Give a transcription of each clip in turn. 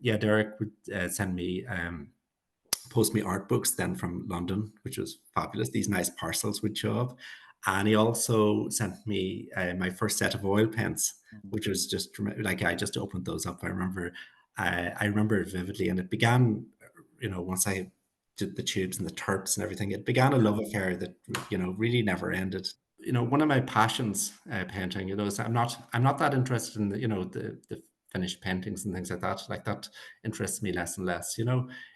yeah, Derek would send me post me art books then from London, which was fabulous. These nice parcels would show up. And he also sent me my first set of oil pens, Mm. which was just like I just opened those up. I remember it vividly, and it began, once I did the tubes and the terps and everything. It began a love affair that really never ended. One of my passions, painting. Is I'm not that interested in the finished paintings and things like that. Like that interests me less and less.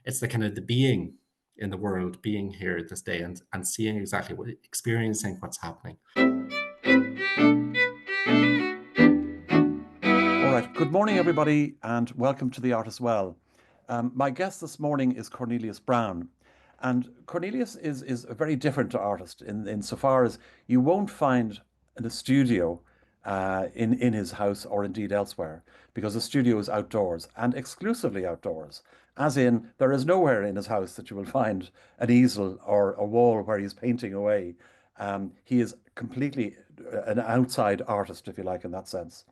It's the kind of the being in the world, being here this day and seeing exactly experiencing what's happening. All right. Good morning, everybody, and welcome to The Art as Well. My guest this morning is Cornelius Browne. And Cornelius is a very different artist insofar as you won't find in a studio in his house or indeed elsewhere, because the studio is outdoors and exclusively outdoors. As in, there is nowhere in his house that you will find an easel or a wall where he's painting away. He is completely an outside artist, if you like, in that sense.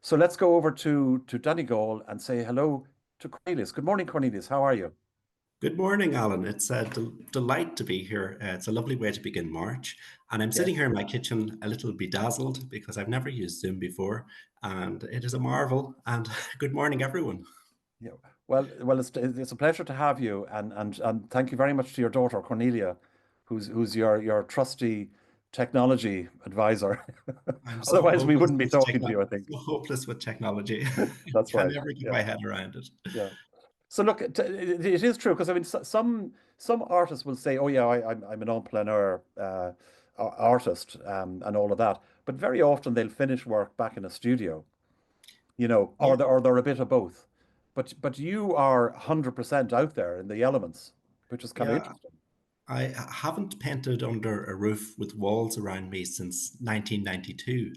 So let's go over to Donegal and say hello to Cornelius. Good morning, Cornelius. How are you? Good morning, Alan. It's a delight to be here. It's a lovely way to begin March. And I'm sitting Yes. here in my kitchen a little bedazzled because I've never used Zoom before. And it is a marvel. And good morning, everyone. Yeah. Well, it's a pleasure to have you, and thank you very much to your daughter Cornelia, who's your trusty technology advisor. I'm so Otherwise, we hopeless wouldn't be with talking to you, I think. so hopeless with technology. That's Can right. never get Yeah. my head around it. Yeah. So look, it is true because I mean, some artists will say, "Oh yeah, I'm an entrepreneur artist and all of that," but very often they'll finish work back in a studio, Yeah, or they're a bit of both. But you are 100% out there in the elements, which is kind of yeah. interesting. I haven't painted under a roof with walls around me since 1992,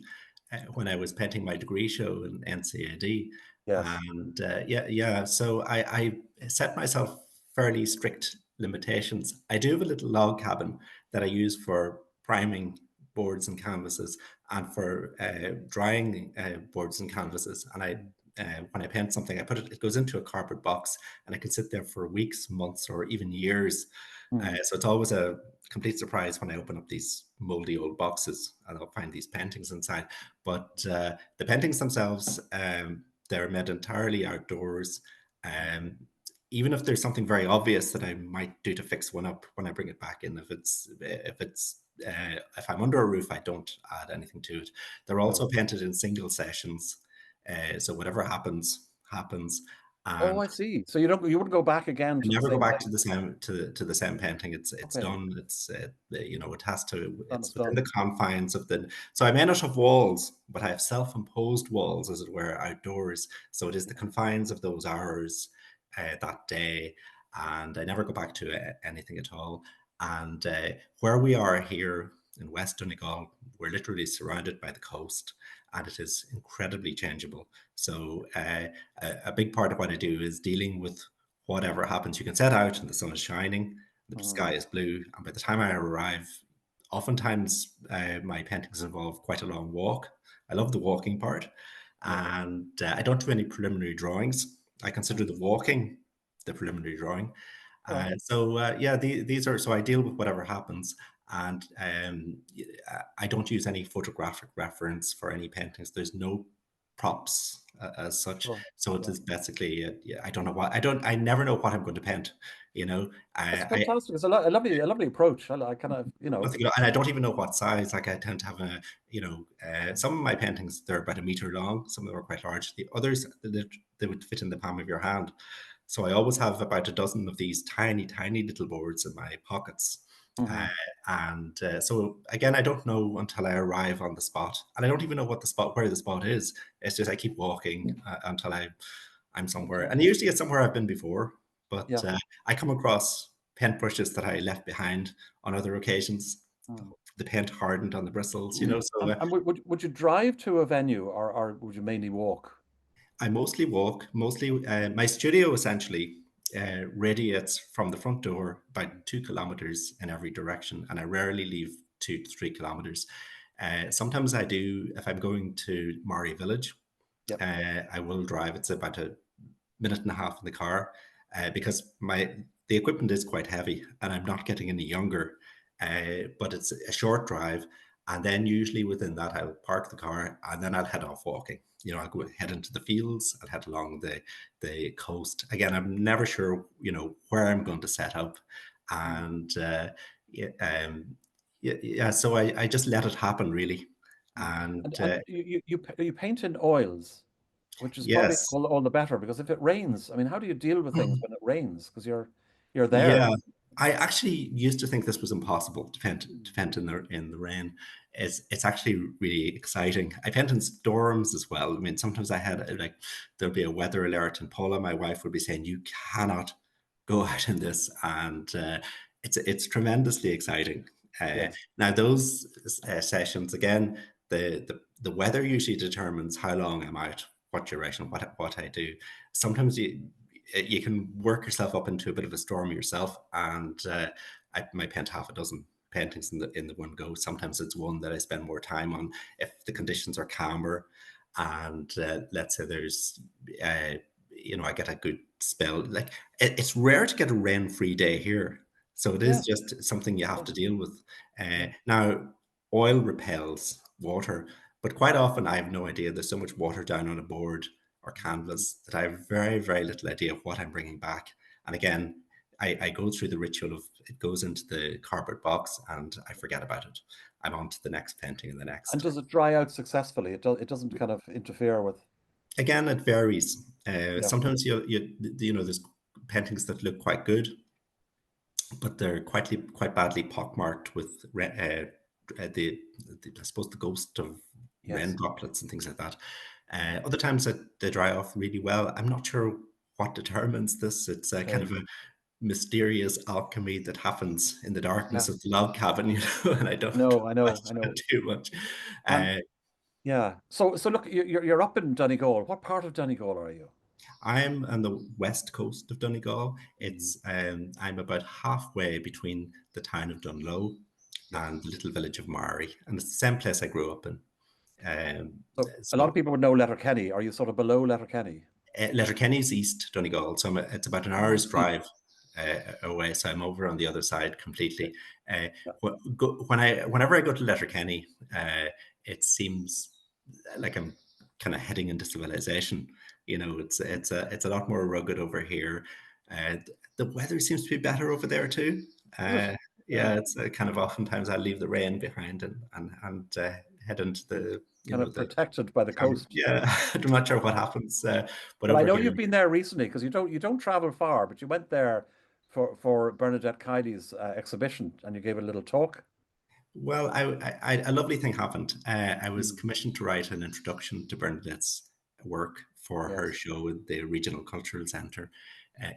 when I was painting my degree show in NCAD. Yes. And yeah. So I set myself fairly strict limitations. I do have a little log cabin that I use for priming boards and canvases and for drying boards and canvases. And when I paint something, it goes into a cardboard box and it can sit there for weeks, months, or even years. Hmm. So it's always a complete surprise when I open up these moldy old boxes and I'll find these paintings inside. But the paintings themselves, they're made entirely outdoors. Um, Even if there's something very obvious that I might do to fix one up when I bring it back in, if I'm under a roof, I don't add anything to it. They're No. also painted in single sessions, so whatever happens, happens. Oh, And I see. So you wouldn't go back again I to the never go same back to place. the same to the same painting. It's Okay. done. It has to. Done It's is within the done. confines of the. So I may not have walls, but I have self-imposed walls, as it were, outdoors. So it is the confines of those hours, that day, and I never go back to anything at all. And where we are here in West Donegal, we're literally surrounded by the coast, and it is incredibly changeable. So a big part of what I do is dealing with whatever happens. You can set out and the sun is shining, the Mhm. sky is blue, and by the time I arrive, oftentimes my paintings involve quite a long walk. I love the walking part, Yeah. and I don't do any preliminary drawings. I consider the walking the preliminary drawing. Yeah. Yeah, these are so I deal with whatever happens, and I don't use any photographic reference for any paintings. There's no props as such. Sure. So it Yeah. is basically, yeah, I don't know what I never know what I'm going to paint. You know, That's I fantastic. It's a lovely approach. I kind of, and I don't even know what size. Like I tend to have some of my paintings they're about a meter long. Some of them are quite large. The others they would fit in the palm of your hand. So I always have about a dozen of these tiny, tiny little boards in my pockets. Uh, Mhm. and so again, I don't know until I arrive on the spot, and I don't even know where the spot is. It's just I keep walking until I'm somewhere, and usually it's somewhere I've been before. But Yeah. I come across paintbrushes that I left behind on other occasions. Mm. The paint hardened on the bristles, So And would you drive to a venue, or would you mainly walk? I mostly walk. Mostly, my studio essentially radiates from the front door about 2 kilometers in every direction, and I rarely leave 2 to 3 kilometers. Sometimes I do if I'm going to Murray Village. Yep. I will drive. It's about a minute and a half in the car because the equipment is quite heavy and I'm not getting any younger. But it's a short drive, and then usually within that I'll park the car and then I'll head off walking. I'll go head into the fields. I'll head along the coast. Again, I'm never sure where I'm going to set up, Mm. and yeah, yeah. So I just let it happen really, Mm. and And you paint in oils, which is probably yes. all the better because if it rains, I mean, how do you deal with things when it rains? Because you're there. Yeah, I actually used to think this was impossible to paint in the rain. It's actually really exciting. I paint in storms as well. I mean, sometimes I had like there'll be a weather alert in Pola. My wife would be saying, "You cannot go out in this," and it's tremendously exciting. Yes. Now those sessions again, the weather usually determines how long I'm out, what duration, what I do. Sometimes you can work yourself up into a bit of a storm yourself. And I might paint half a dozen paintings in the one go. Sometimes it's one that I spend more time on if the conditions are calmer. And let's say there's, I get a good spell. Like it's rare to get a rain-free day here, so it Yeah. is just something you have Yeah. to deal with. Yeah. Now, oil repels water, but quite often I have no idea. There's so much water down on a board or Mm. canvas that I have very, very little idea of what I'm bringing back. And again, I go through the ritual of it goes into the cardboard box and I forget about it. I'm on to the next painting and the And next. does it dry out successfully? It doesn't kind of interfere with. Again, it varies. Yeah. Sometimes there's paintings that look quite good, but they're quite badly pockmarked with I suppose the ghost of rain Yes. droplets and things like that. Other times that they dry off really well. I'm not sure what determines this. It's a kind Okay. of a mysterious alchemy that happens in the darkness Yeah. of the log cabin, and I don't No, I know. I question know. it too much. Um. Uh, Yeah. So look, you're up in Donegal. What part of Donegal are you? I'm on the west coast of Donegal. Mm. I'm about halfway between the town of Dunlow Yes. and the little village of Mari, and it's the same place I grew up in. So a lot of So people would know Letterkenny. Are you sort of below Letterkenny? Letterkenny's east Donegal, so it's about an hour's Mm. drive away. So I'm over on the other side Okay. completely. Uh, Yeah. whenever I go to Letterkenny, it seems like I'm kind of heading into civilization. It's a lot more rugged over here. The weather seems to be better over there too. Is it? Uh, Yeah. yeah, it's kind of oftentimes I leave the rain behind and head into the Kind of the protected by the coast. yeah. I'm not sure what happens, but But I over know here. you've been there recently because you don't travel far, but you went there for Bernadette Kiley's exhibition and you gave a little talk. Well, a lovely thing happened. I was Mm. commissioned to write an introduction to Bernadette's work for her Yes. show at the Regional Cultural Centre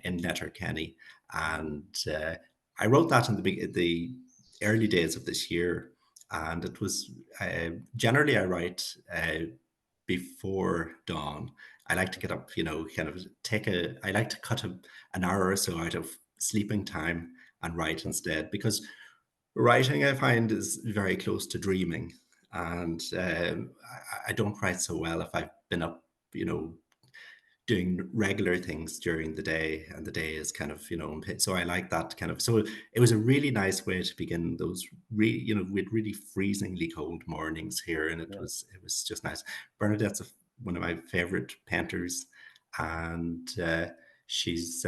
in Letterkenny, and I wrote that in the early days of this year. And it was generally I write before dawn. I like to get up, kind of I like to cut an hour or so out of sleeping time and write Yeah. instead because writing, I find, is very close to dreaming, and I don't write so well if I've been up, doing regular things during the day, and the day is kind of, so I like that kind of. So it was a really nice way to begin those, with really freezingly cold mornings here, and it Yeah. was just nice. Bernadette's one of my favorite painters, and she's.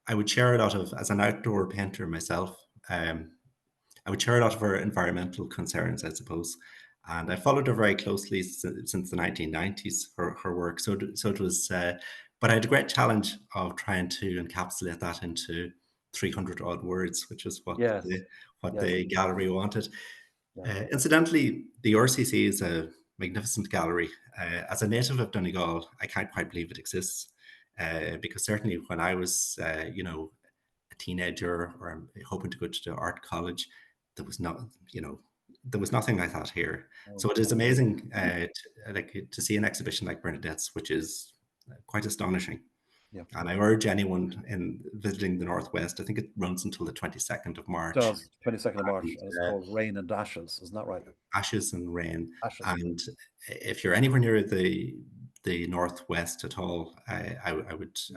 I would share a lot of as an outdoor painter myself. I would share a lot of her environmental concerns, I suppose. And I followed her very closely since the 1990s, her work. So it was, but I had a great challenge of trying to encapsulate that into 300 odd words, which is Yes. what Yes. the gallery wanted. Yeah. Incidentally, the RCC is a magnificent gallery. As a native of Donegal, I can't quite believe it exists because certainly when I was, a teenager or I'm hoping to go to art college, there was not, there was nothing like that here. Oh, So it is yeah. amazing to see an exhibition like Bernadette's, which is quite astonishing. Yeah. And I urge anyone in visiting the Northwest, I think it runs until the 22nd of March, Does 22nd of and March, and it's called Rain and Ashes, isn't that right? ashes and rain. Ashes. And if you're anywhere near the the Northwest at all, I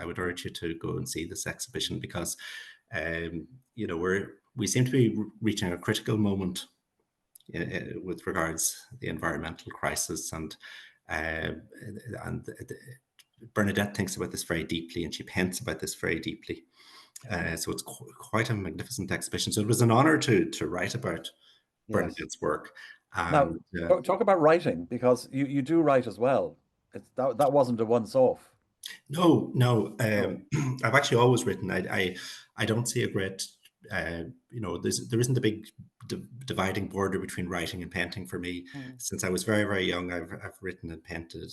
would urge you to go and see this exhibition because we seem to be reaching a critical moment with regards the environmental crisis, uh, and Bernadette thinks about this very deeply, and she paints about this very deeply. So it's quite a magnificent exhibition. So it was an honor to write about Yes. Bernadette's work. Now, And talk about writing because you do write as well. That wasn't a once off. no, no, No. I've actually always written. I don't see a great, there isn't a big dividing border between writing and painting for me. Mm, Since I was very, very young, I've written and painted,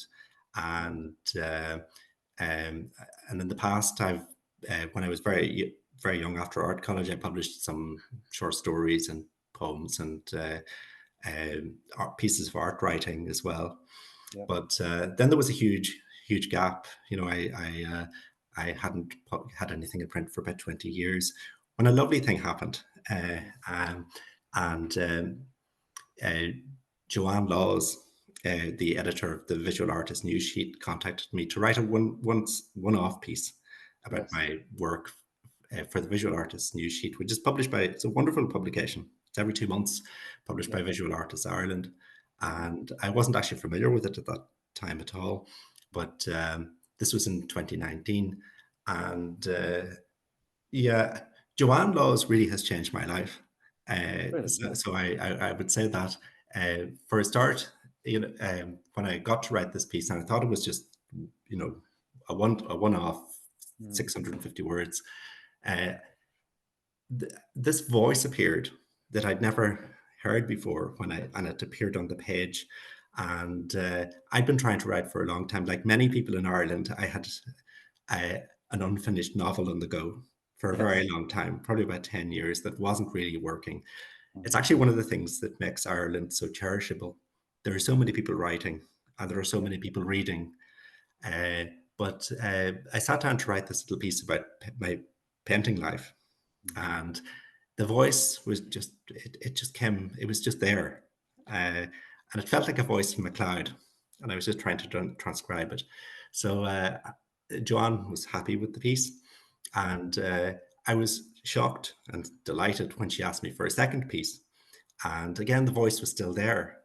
mm, and um, and in the past, when I was very, very young after art college, I published some short stories and poems and pieces of art writing as well. yeah. But then there was a huge, huge gap. I hadn't had anything in print for about 20 years when a lovely thing happened. Mm, Um, and uh, Joanne Laws, the editor of the Visual Artist news sheet, contacted me to write a one-off piece about yes. my work for the Visual Artist news sheet, which is published by, it's a wonderful publication. It's every 2 months, published Yeah. by Visual Artists Ireland. Mm, And I wasn't actually familiar with it at that time at all. But this was in 2019. And yeah, Joanne Laws really has changed my life. really. So, Yeah. so I would say that for a start, when I got to write this piece, and I thought it was just, a one off Mm, 650 words, uh, this voice appeared that I'd never heard before and it appeared on the page. And I'd been trying to write for a long time. Like many people in Ireland, I had uh, an unfinished novel on the go for a yes. very long time, probably about 10 years, that wasn't really working. It's Mm, actually one of the things that makes Ireland so cherishable. There are so many people writing and there are so yeah. many people reading. Uh, but I sat down to write this little piece about my painting life, Mm, and the voice was just it just came, it was just there, and it felt like a voice from a cloud, and I was just trying to transcribe it. So Joanne was happy with the piece, and I was shocked and delighted when she asked me for a second piece, and again the voice was still there,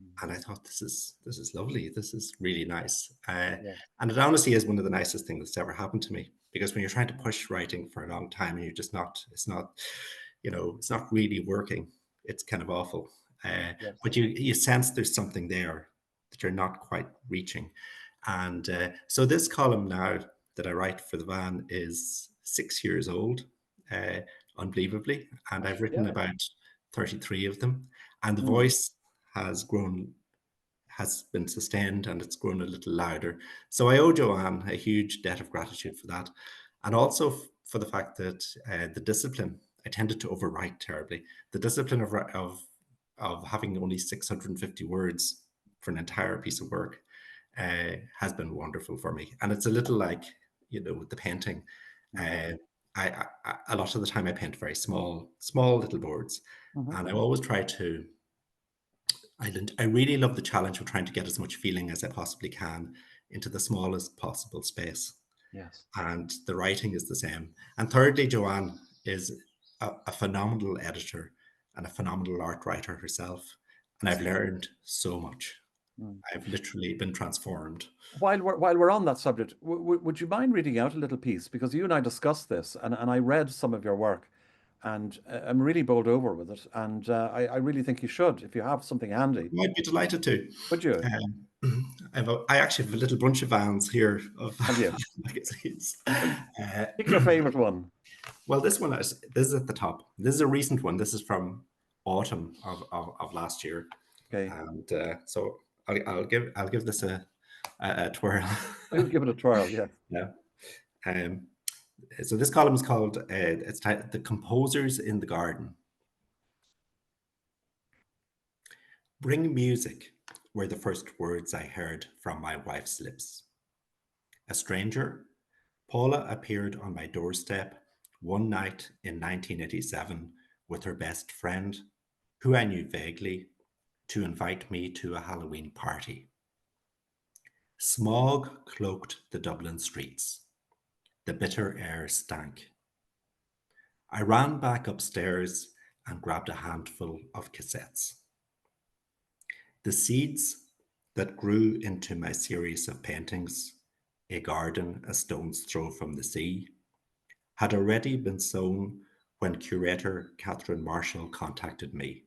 mm, and I thought, this is lovely. This is really nice. yeah. And it honestly is one of the nicest things that's ever happened to me, because when you're trying to push writing for a long time and you're just not, it's not really working. It's kind of awful. Yes. But you sense there's something there that you're not quite reaching. And so this column now that I write for the van is 6 years old, uh, unbelievably, and I've written Yeah. about 33 of them. And the Mm, voice has grown, has been sustained, and it's grown a little louder. So I owe Joanne a huge debt of gratitude for that. And also for the fact that the discipline, I tended to overwrite terribly. The discipline of having only 650 words for an entire piece of work has been wonderful for me. And it's a little like, with the painting. mm, Uh, a lot of the time I paint very small, small little boards. mhm, And I always try to I really love the challenge of trying to get as much feeling as I possibly can into the smallest possible space. yes. And the writing is the same. And thirdly, Joanne is a phenomenal editor and a phenomenal art writer herself. And I've learned so much. Mm. I've literally been transformed. While we're on that subject, would you mind reading out a little piece? Because you and I discussed this, and I read some of your work, and I'm really bowled over with it. And I really think you should, if you have something handy. I'd be delighted to. Would you? I actually have a little bunch of vans here of Have you? magazines. Well, Uh, pick your favorite one. Well, this is at the top. This is a recent one. This is from autumn of last year, Okay, and so I'll give this a twirl. I'll give it a trial. Yeah. Yeah. Um, so this column is called it's "The Composers in the Garden." Bring music were the first words I heard from my wife's lips. A stranger, Paula appeared on my doorstep one night in 1987 with her best friend, who I knew vaguely, to invite me to a Halloween party. Smog cloaked the Dublin streets. The bitter air stank. I ran back upstairs and grabbed a handful of cassettes. The seeds that grew into my series of paintings, A Garden a Stone's Throw from the Sea, had already been sown when curator Catherine Marshall contacted me.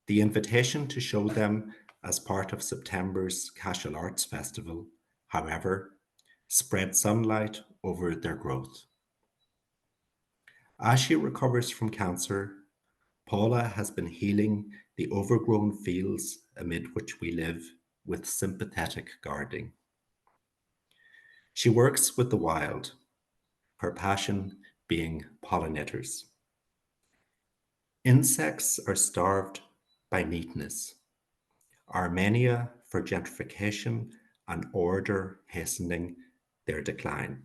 The invitation to show them as part of September's Cashel Arts Festival, however, spread sunlight over their growth. As she recovers from cancer, Paula has been healing the overgrown fields amid which we live with sympathetic gardening. She works with the wild, her passion being pollinators. Insects are starved by neatness, our mania for gentrification and order hastening their decline.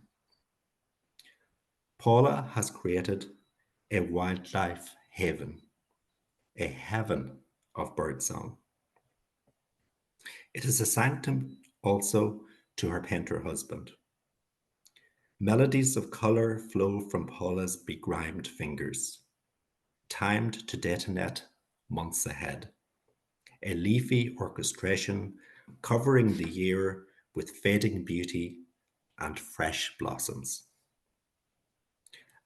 Paula has created a wildlife haven, a heaven of birdsong. It is a sanctum also to her painter husband. Melodies of colour flow from Paula's begrimed fingers, timed to detonate months ahead. A leafy orchestration covering the year with fading beauty and fresh blossoms.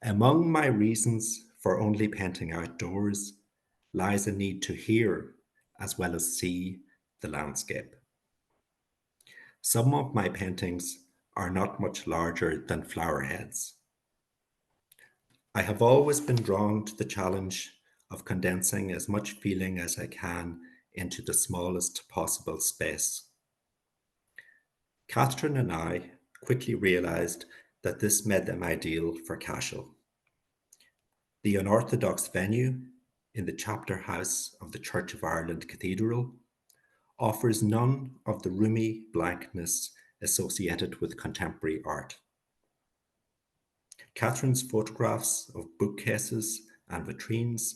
Among my reasons for only painting outdoors lies a need to hear as well as see the landscape. Some of my paintings are not much larger than flower heads. I have always been drawn to the challenge of condensing as much feeling as I can into the smallest possible space. Catherine and I quickly realised that this made them ideal for Cashel. The unorthodox venue in the chapter house of the Church of Ireland Cathedral offers none of the roomy blankness associated with contemporary art. Catherine's photographs of bookcases and vitrines,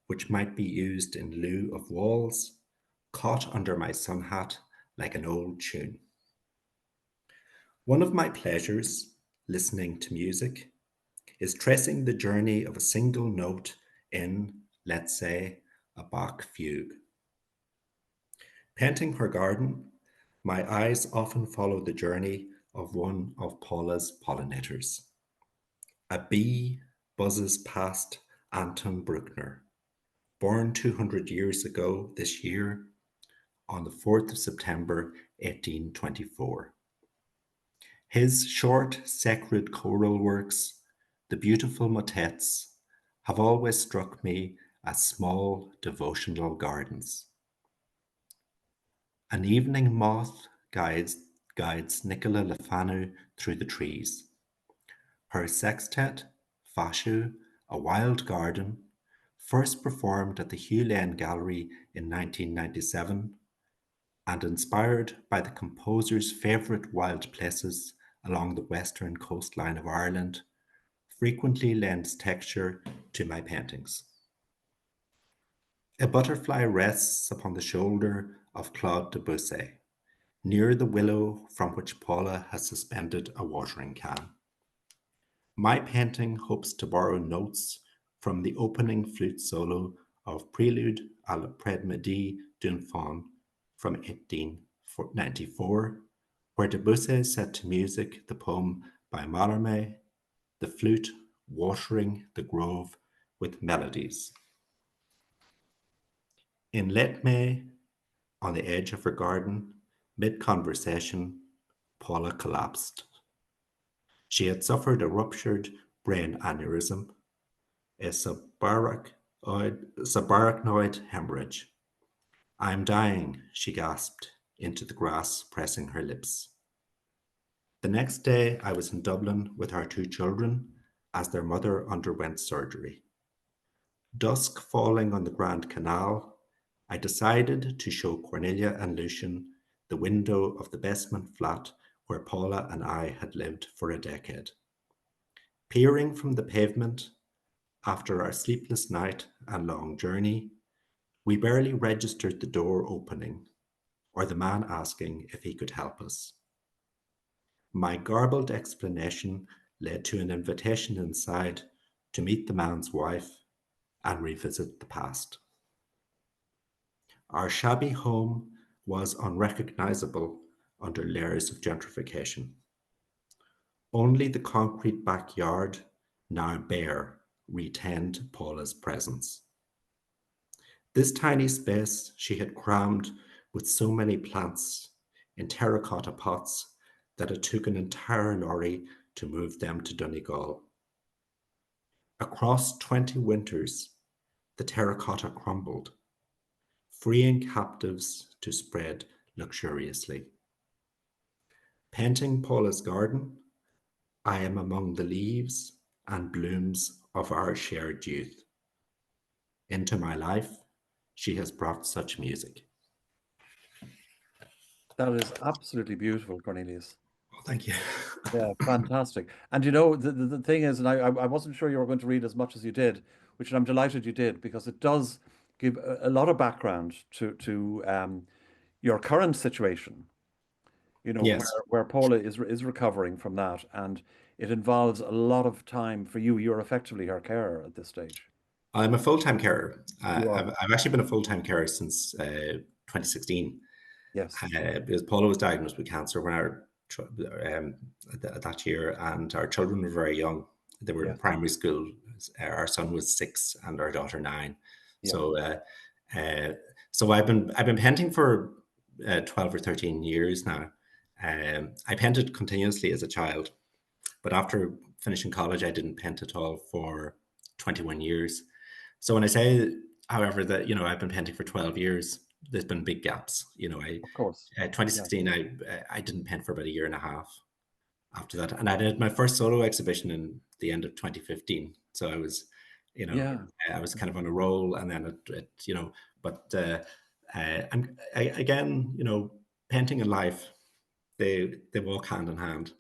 which might be used in lieu of walls, caught under my sun hat like an old tune. One of my pleasures, listening to music, is tracing the journey of a single note in, let's say, a Bach fugue. Painting her garden, my eyes often follow the journey of one of Paula's pollinators. A bee buzzes past Anton Bruckner, born 200 years ago this year on the 4th of September 1824. His short sacred choral works, the beautiful motets, have always struck me as small devotional gardens. An evening moth guides Nicola Le Fanu through the trees. Her sextet, Fashu, A Wild Garden, first performed at the Hugh Lane Gallery in 1997, and inspired by the composer's favourite wild places along the western coastline of Ireland, frequently lends texture to my paintings. A butterfly rests upon the shoulder of Claude Debussy, near the willow from which Paula has suspended a watering can. My painting hopes to borrow notes from the opening flute solo of Prelude à l'après-midi d'une faune from 1894, where Debussy set to music the poem by Mallarmé, the flute watering the grove with melodies. In late May, on the edge of her garden, mid-conversation, Paula collapsed. She had suffered a ruptured brain aneurysm, a subarachnoid hemorrhage. "I'm dying," she gasped into the grass, pressing her lips. The next day, I was in Dublin with our two children as their mother underwent surgery. Dusk falling on the Grand Canal, I decided to show Cornelia and Lucian the window of the basement flat where Paula and I had lived for a decade. Peering from the pavement, after our sleepless night and long journey, we barely registered the door opening or the man asking if he could help us. My garbled explanation led to an invitation inside to meet the man's wife and revisit the past. Our shabby home was unrecognizable under layers of gentrification. Only the concrete backyard, now bare, retained Paula's presence. This tiny space she had crammed with so many plants in terracotta pots that it took an entire lorry to move them to Donegal. Across 20 winters, the terracotta crumbled, freeing captives to spread luxuriously. Painting Paula's garden, I am among the leaves and blooms of our shared youth. Into my life, she has brought such music. That is absolutely beautiful, Cornelius. Oh, thank you. Yeah, fantastic. And you know, the thing is, and I wasn't sure you were going to read as much as you did, which I'm delighted you did, because it does give a lot of background to your current situation, you know, Yes, where Paula is recovering from that, and it involves a lot of time for you. You're effectively her carer at this stage. I'm a full-time carer. You are. I've actually been a full-time carer since 2016, Yes. because Paula was diagnosed with cancer when that year, and our children were very young. They were in Yes. primary school. Our son was 6, and our daughter 9. Yeah. So, uh, so I've been painting for 12 or 13 years now. I painted continuously as a child, but after finishing college, I didn't paint at all for 21 years. So when I say, however, that I've been painting for 12 years, there's been big gaps. Of course. Yeah. 2016, I didn't paint for about a year and a half after that, and I did my first solo exhibition in the end of 2015. So Yeah. I was kind of on a roll, and then but again, painting and life, they walk hand in hand. Of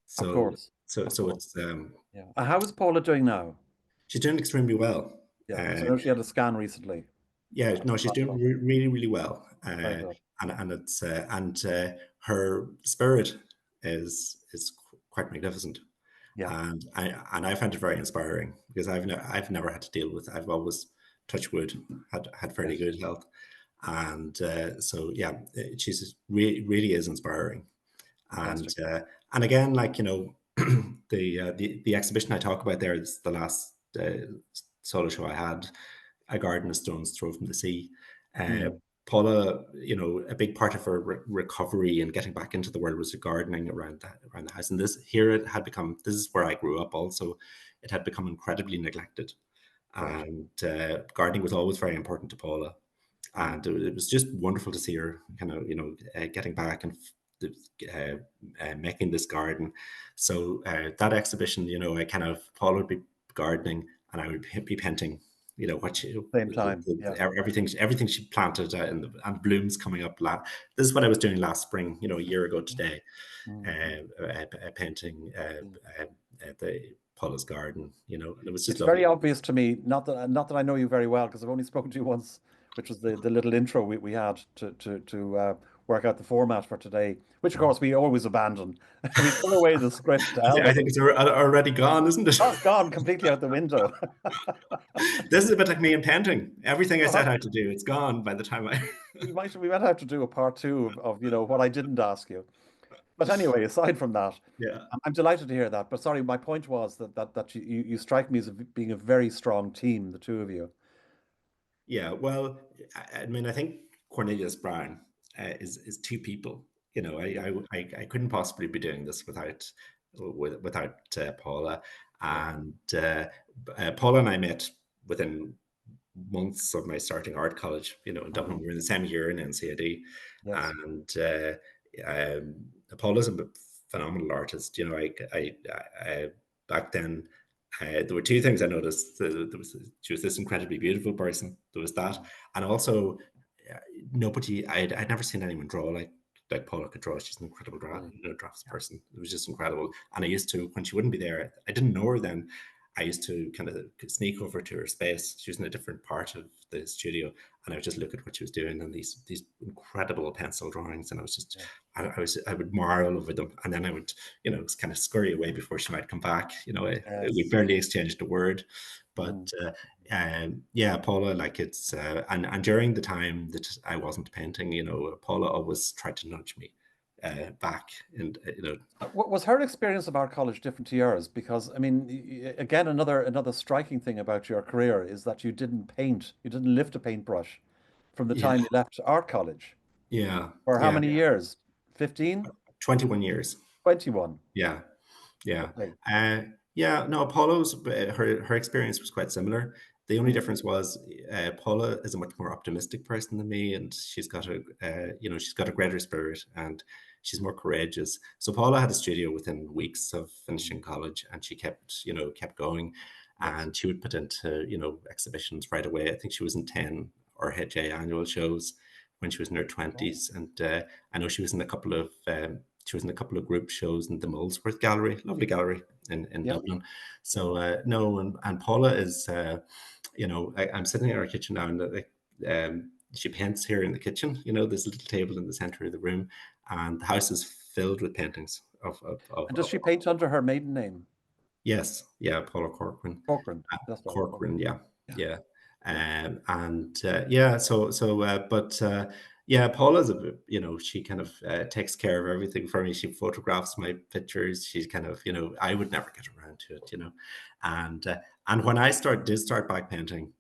So course. so Of so course. it's Yeah. How is Paula doing now? she's doing extremely well. Yeah, because I Uh, know she had a scan recently. yeah, no, she's doing really, really well. Very good. And her spirit is quite magnificent, Yeah. and I find it very inspiring because I've never had to deal with. I've always, touch wood, had fairly Yes. good health, and so yeah, she's really is inspiring. And Fantastic. and again, like the exhibition I talk about there is the last solo show I had, A Garden of Stones Throw from the Sea. Uh, Mm, Paula, a big part of her recovery and getting back into the world was the gardening around the house. And this is where I grew up also. It had become incredibly neglected. right. And gardening was always very important to Paula. And it was just wonderful to see her kind of, getting back and uh, making this garden. So that exhibition, I kind of, Paula would be gardening and I would be painting, what she, Same time. Yeah. everything she planted and blooms coming up. This is what I was doing last spring, a year ago today, Mm. painting Mm. the Paula's garden, and it was just It's very lovely. obvious to me, not that I know you very well, because I've only spoken to you once, which was the little intro we had to work out the format for today, which of course we always abandon. We throw away the script to hell I with think it. it's already gone, isn't it? Oh, it's gone completely out the window. This is a bit like me in painting. Everything I set Perhaps out to do, it's gone by the time I. we might have to do a part two of what I didn't ask you. But anyway, aside from that, Yeah, I'm delighted to hear that. But sorry, my point was that you strike me as being a very strong team, the two of you. yeah. Well, I mean, I think Cornelius Browne is two people. Yeah, I couldn't possibly be doing this without Paula, yeah. and Paula and I met within months of my starting art college. In Dublin, Mhm. we were in the same year in NCAD, Yes. and Paula's a phenomenal artist. I back then. There were two things I noticed. She was this incredibly beautiful person. There was that, Mm. and also nobody. I'd never seen anyone draw like Paula could draw. She's an incredible Really. drafts Yeah. person. It was just incredible. And I used to, when she wouldn't be there, I didn't know her then. I used to kind of sneak over to her space. She was in a different part of the studio, and I would just look at what she was doing and these incredible pencil drawings, and I was just Yeah. I would marvel over them, and then I would kind of scurry away before she might come back. We Yes. barely exchanged a word, but Mm. yeah, Paula, like it's and during the time that I wasn't painting, Paula always tried to nudge me back, and Was her experience of art college different to yours? Because I mean, again, another striking thing about your career is that you didn't paint, you didn't lift a paintbrush from the yeah, time you left art college. yeah, For how yeah, many years? 15? 21 years. 21. Yeah, yeah. Okay. Yeah, no, Apollo's her experience was quite similar. The only Mm, difference was Paula is a much more optimistic person than me, and she's got a greater spirit, and she's more courageous. So Paula had a studio within weeks of mm, finishing college, and she kept going, yes. and she would put into exhibitions right away. I think she was in 10 or HA annual shows when she was in her Okay. 20s, and I know she was in a couple of group shows in the Molesworth Gallery, lovely gallery in Yeah. Dublin. Yeah. So no, and Paula is, I'm sitting in our kitchen now, and she paints here in the kitchen. There's a little table in the center of the room, and the house is filled with paintings And does she paint under her maiden name? yes, yeah, Paula Corcoran. Corcoran. That's right. Corcoran, Corcoran. yeah, Yeah. yeah, Yeah. and yeah. But yeah, Paula's she kind of takes care of everything for me. She photographs my pictures. She's kind of I would never get around to it, and when I did start back painting,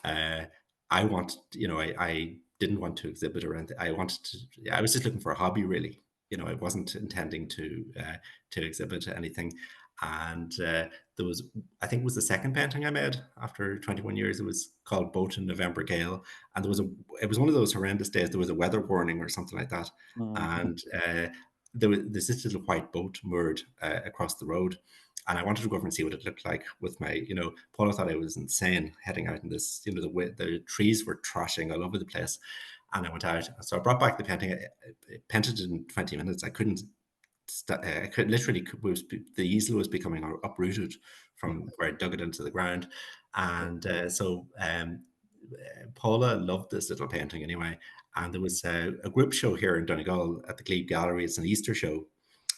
uh, I wanted, I didn't want to exhibit or anything. I wanted to, I was just looking for a hobby, really. I wasn't intending to exhibit anything. And there was, I think it was the second painting I made after 21 years. It was called Boat in November Gale. And it was one of those horrendous days. There was a weather warning or something like that. Mm, And there's this little white boat moored across the road, and I wanted to go over and see what it looked like with my, Paula thought I was insane heading out in this, the trees were trashing all over the place. And I went out. So I brought back the painting. I painted it in 20 minutes. I couldn't, I could literally, the easel was becoming uprooted from where I dug it into the ground. And Paula loved this little painting anyway. And there was a group show here in Donegal at the Glebe Gallery. It's an Easter show,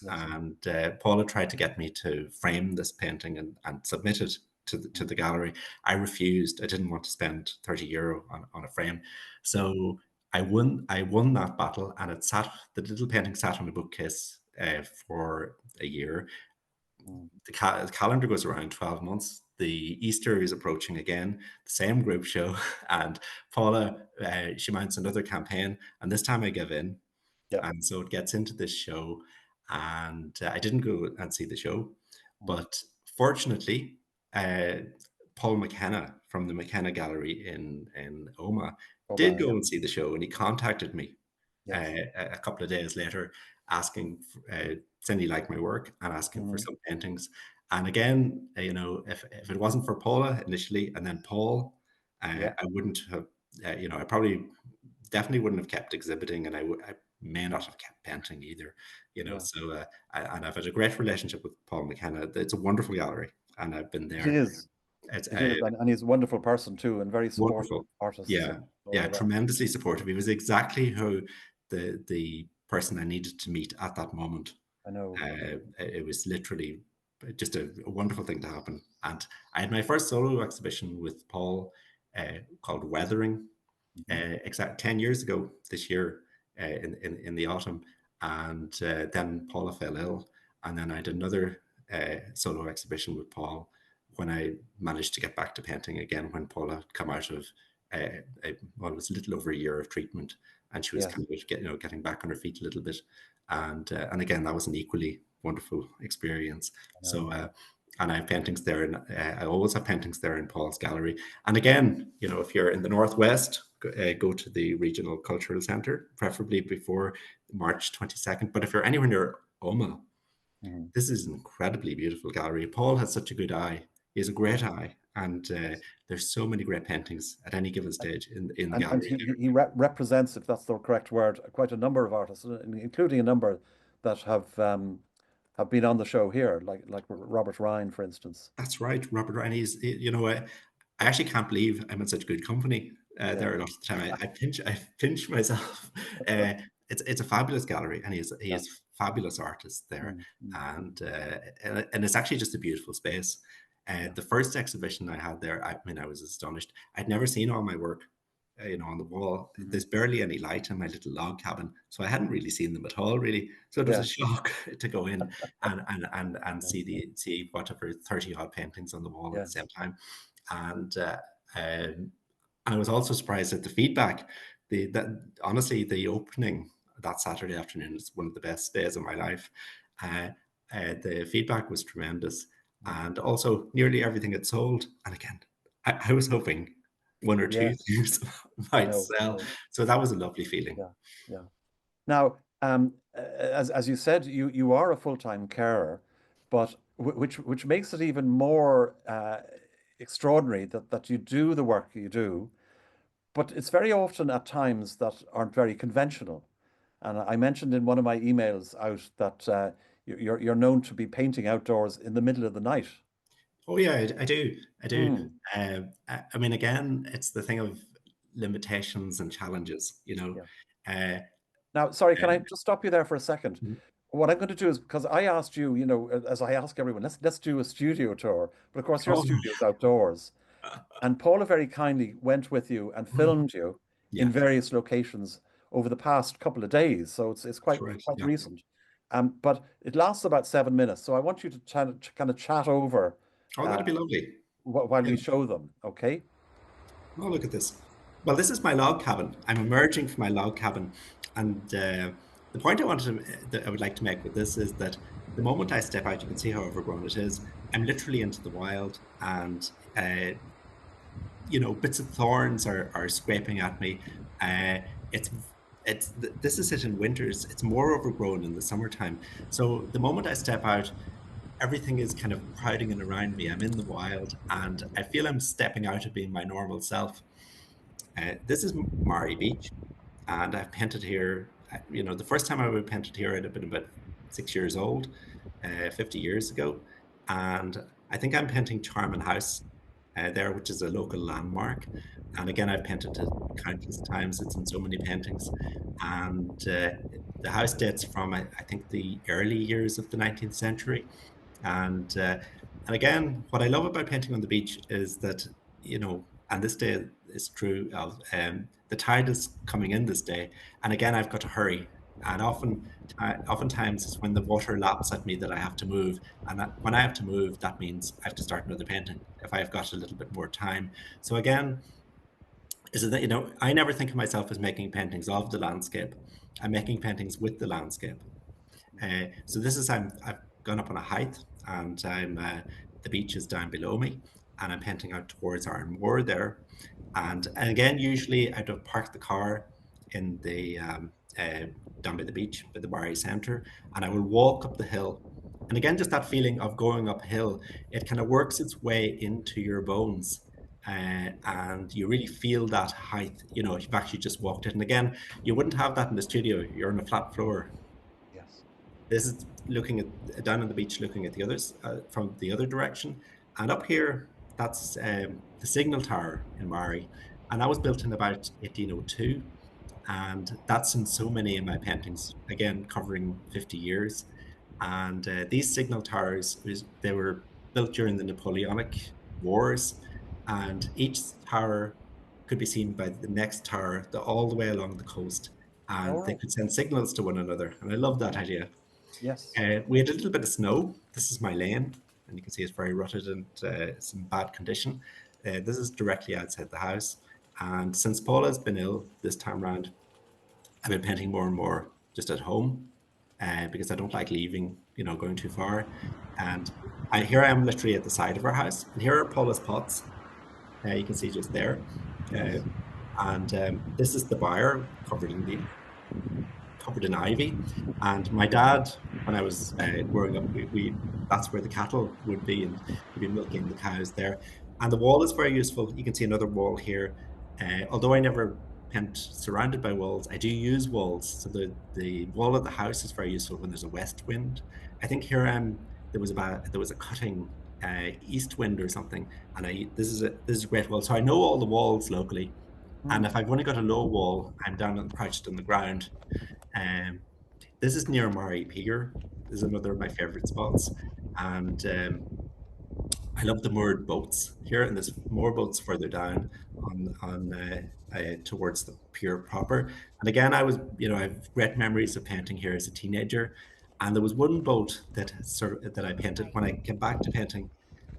yes. and Paula tried to get me to frame this painting and submit it to Mm, the gallery. I refused. I didn't want to spend €30 on a frame. yeah. So I won that battle, and the little painting sat on a bookcase for a year. Mm, The calendar goes around 12 months. The Easter is approaching again, the same group show, and Paula, she mounts another campaign, and this time I give in, yeah. and so it gets into this show, and I didn't go and see the show, Mm, but fortunately, uh, Paul McKenna from the McKenna Gallery in Oma oh did my, go yeah. and see the show, and he contacted me Yes. a couple of days later, asking, saying he liked my work and asking for Mhm. some paintings. And again, if it wasn't for Paula initially, and then Paul, Yeah. I wouldn't have, I probably definitely wouldn't have kept exhibiting, and I may not have kept painting either. Yeah. So and I've had a great relationship with Paul McKenna. It's a wonderful gallery, and I've been It there. is. It's It is. And he's a wonderful person too, and very supportive wonderful. artists Yeah, and all yeah, of that. tremendously supportive. He was exactly who the person I needed to meet at that moment. I know. It was literally just a wonderful thing to happen. And I had my first solo exhibition with Paul called Weathering, Mhm. exact 10 years ago this year in the autumn. And then Paula fell ill. And then I had another solo exhibition with Paul when I managed to get back to painting again, when Paula had come out of, well, it was a little over a year of treatment, and she was Yes, kind of getting back on her feet a little bit. And again, that was an equally wonderful experience. I So, know. and I have paintings there, and I always have paintings there in Paul's gallery. And again, if you're in the Northwest, go to the Regional Cultural Centre, preferably before March 22nd. But if you're anywhere near Oma, Mhm. this is an incredibly beautiful gallery. Paul has such a good eye. He has a Yeah. great eye. And Yes. there's so many great paintings at any given stage in the And gallery he represents, if that's the correct word, quite a number of artists, including a number that have been on the show here, like Robert Ryan, for instance. That's right, Robert Ryan. I actually can't believe I'm in such good company. there Yeah. a lot of the time. I pinch myself. Uh, it's a fabulous gallery, and he Yeah. has fabulous artists there, Mm, mm, and it's actually just a beautiful space. yeah. The first exhibition I had there, I mean, I was astonished. I'd never seen all my work, on the wall. Mhm. There's barely any light in my little log cabin, so I hadn't really seen them at all, really. So it was a Yeah. shock to go in and Yeah. see whatever 30 odd paintings on the wall at the Yes. same time, and um, I was also surprised at the feedback. That honestly, the opening that Saturday afternoon is one of the best days of my life. Uh, the feedback was tremendous, Mm. and also nearly everything had sold. And again, I was hoping one or two Yes. things I might know. I sell. know. So that was a lovely feeling. Yeah. Yeah. Now, as you said, you are a full-time carer, but which makes it even more extraordinary that you do the work you do. But it's very often at times that aren't very conventional. And I mentioned in one of my emails out that you're known to be painting outdoors in the middle of the night. Oh yeah, I do. I do. Mm, I mean, again, it's the thing of limitations and challenges. yeah. Uh, Now, sorry, can I um, just stop you there for a second? What I'm going to do is because I asked you, as I ask everyone, let's do a studio tour. But of course, your oh, studio is outdoors. And Paula very kindly went with you and filmed you in yeah, various locations over the past couple of days. So it's quite correct. quite Yeah. recent. But it lasts about 7 minutes. So I want you to kind of chat over Oh, uh, that'd be lovely. while Yeah. we show them. Okay? Oh, look at this. Well, this is my log cabin. I'm emerging from my log cabin, and the point that I would like to make with this is that the moment I step out, you can see how overgrown it is. I'm literally into the wild, and bits of thorns are scraping at me. Uh, it's this is it in winters. It's more overgrown in the summertime. So the moment I step out, everything is kind of crowding in around me. I'm in the wild, and I feel I'm stepping out of being my normal self. This is Mari Beach, and I've painted here. The first time I would painted here, I'd have been about 6 years old, 50 years ago, and I think I'm painting Charman House there, which is a local landmark. And again, I've painted it countless times. It's in so many paintings, and the house dates from I think the early years of the 19th century, and again, what I love about painting on the beach is that, and this day is true of the tide is coming in this day, and again I've got to hurry, and oftentimes it's when the water laps at me that I have to move, and when I have to move, that means I have to start another painting if I've got a little bit more time. So again, is it that I never think of myself as making paintings of the landscape. I'm making paintings with the landscape. So this is I've gone up on a height, and the beach is down below me, and I'm painting out towards Iron Moor there, and again usually I'd have parked the car in the down by the beach by the Barry Centre, and I will walk up the hill, and again just that feeling of going uphill, it kind of works its way into your bones. And you really feel that height, you've actually just walked it. And again, you wouldn't have that in the studio. You're on a flat floor. Yes. This is looking at down on the beach, looking at the others from the other direction, and up here, that's the signal tower in Mari, and that was built in about 1802, and that's in so many of my paintings. Again, covering 50 years, and these signal towers they were built during the Napoleonic Wars, and each tower could be seen by the next tower all the way along the coast, All and they right. could send signals to one another, and I love that idea. Yes. We had a little bit of snow. This is my lane, and you can see it's very rutted and it's in bad condition. This is directly outside the house. And since Paula's been ill this time round, I've been painting more and more just at home because I don't like leaving, going too far. And here I am literally at the side of our house. And here are Paula's pots. You can see just there. Uh, Yes. and this is the byre covered in ivy. And my dad, when I was growing up, we that's where the cattle would be, and we'd be milking the cows there. And the wall is very useful. You can see another wall here. Although I never paint surrounded by walls, I do use walls. So the wall of the house is very useful when there's a west wind. I think here there was a cutting east wind or something, and this is a great wall. So I know all the walls locally, And Mm. if I've only got a low wall, I'm down and crouched on the ground. Um, this is near Murray Pier. This is another of my favorite spots. And I love the moored boats here, and there's more boats further down towards the pier proper. And again, I have great memories of painting here as a teenager. And there was one boat that I painted when I came back to painting.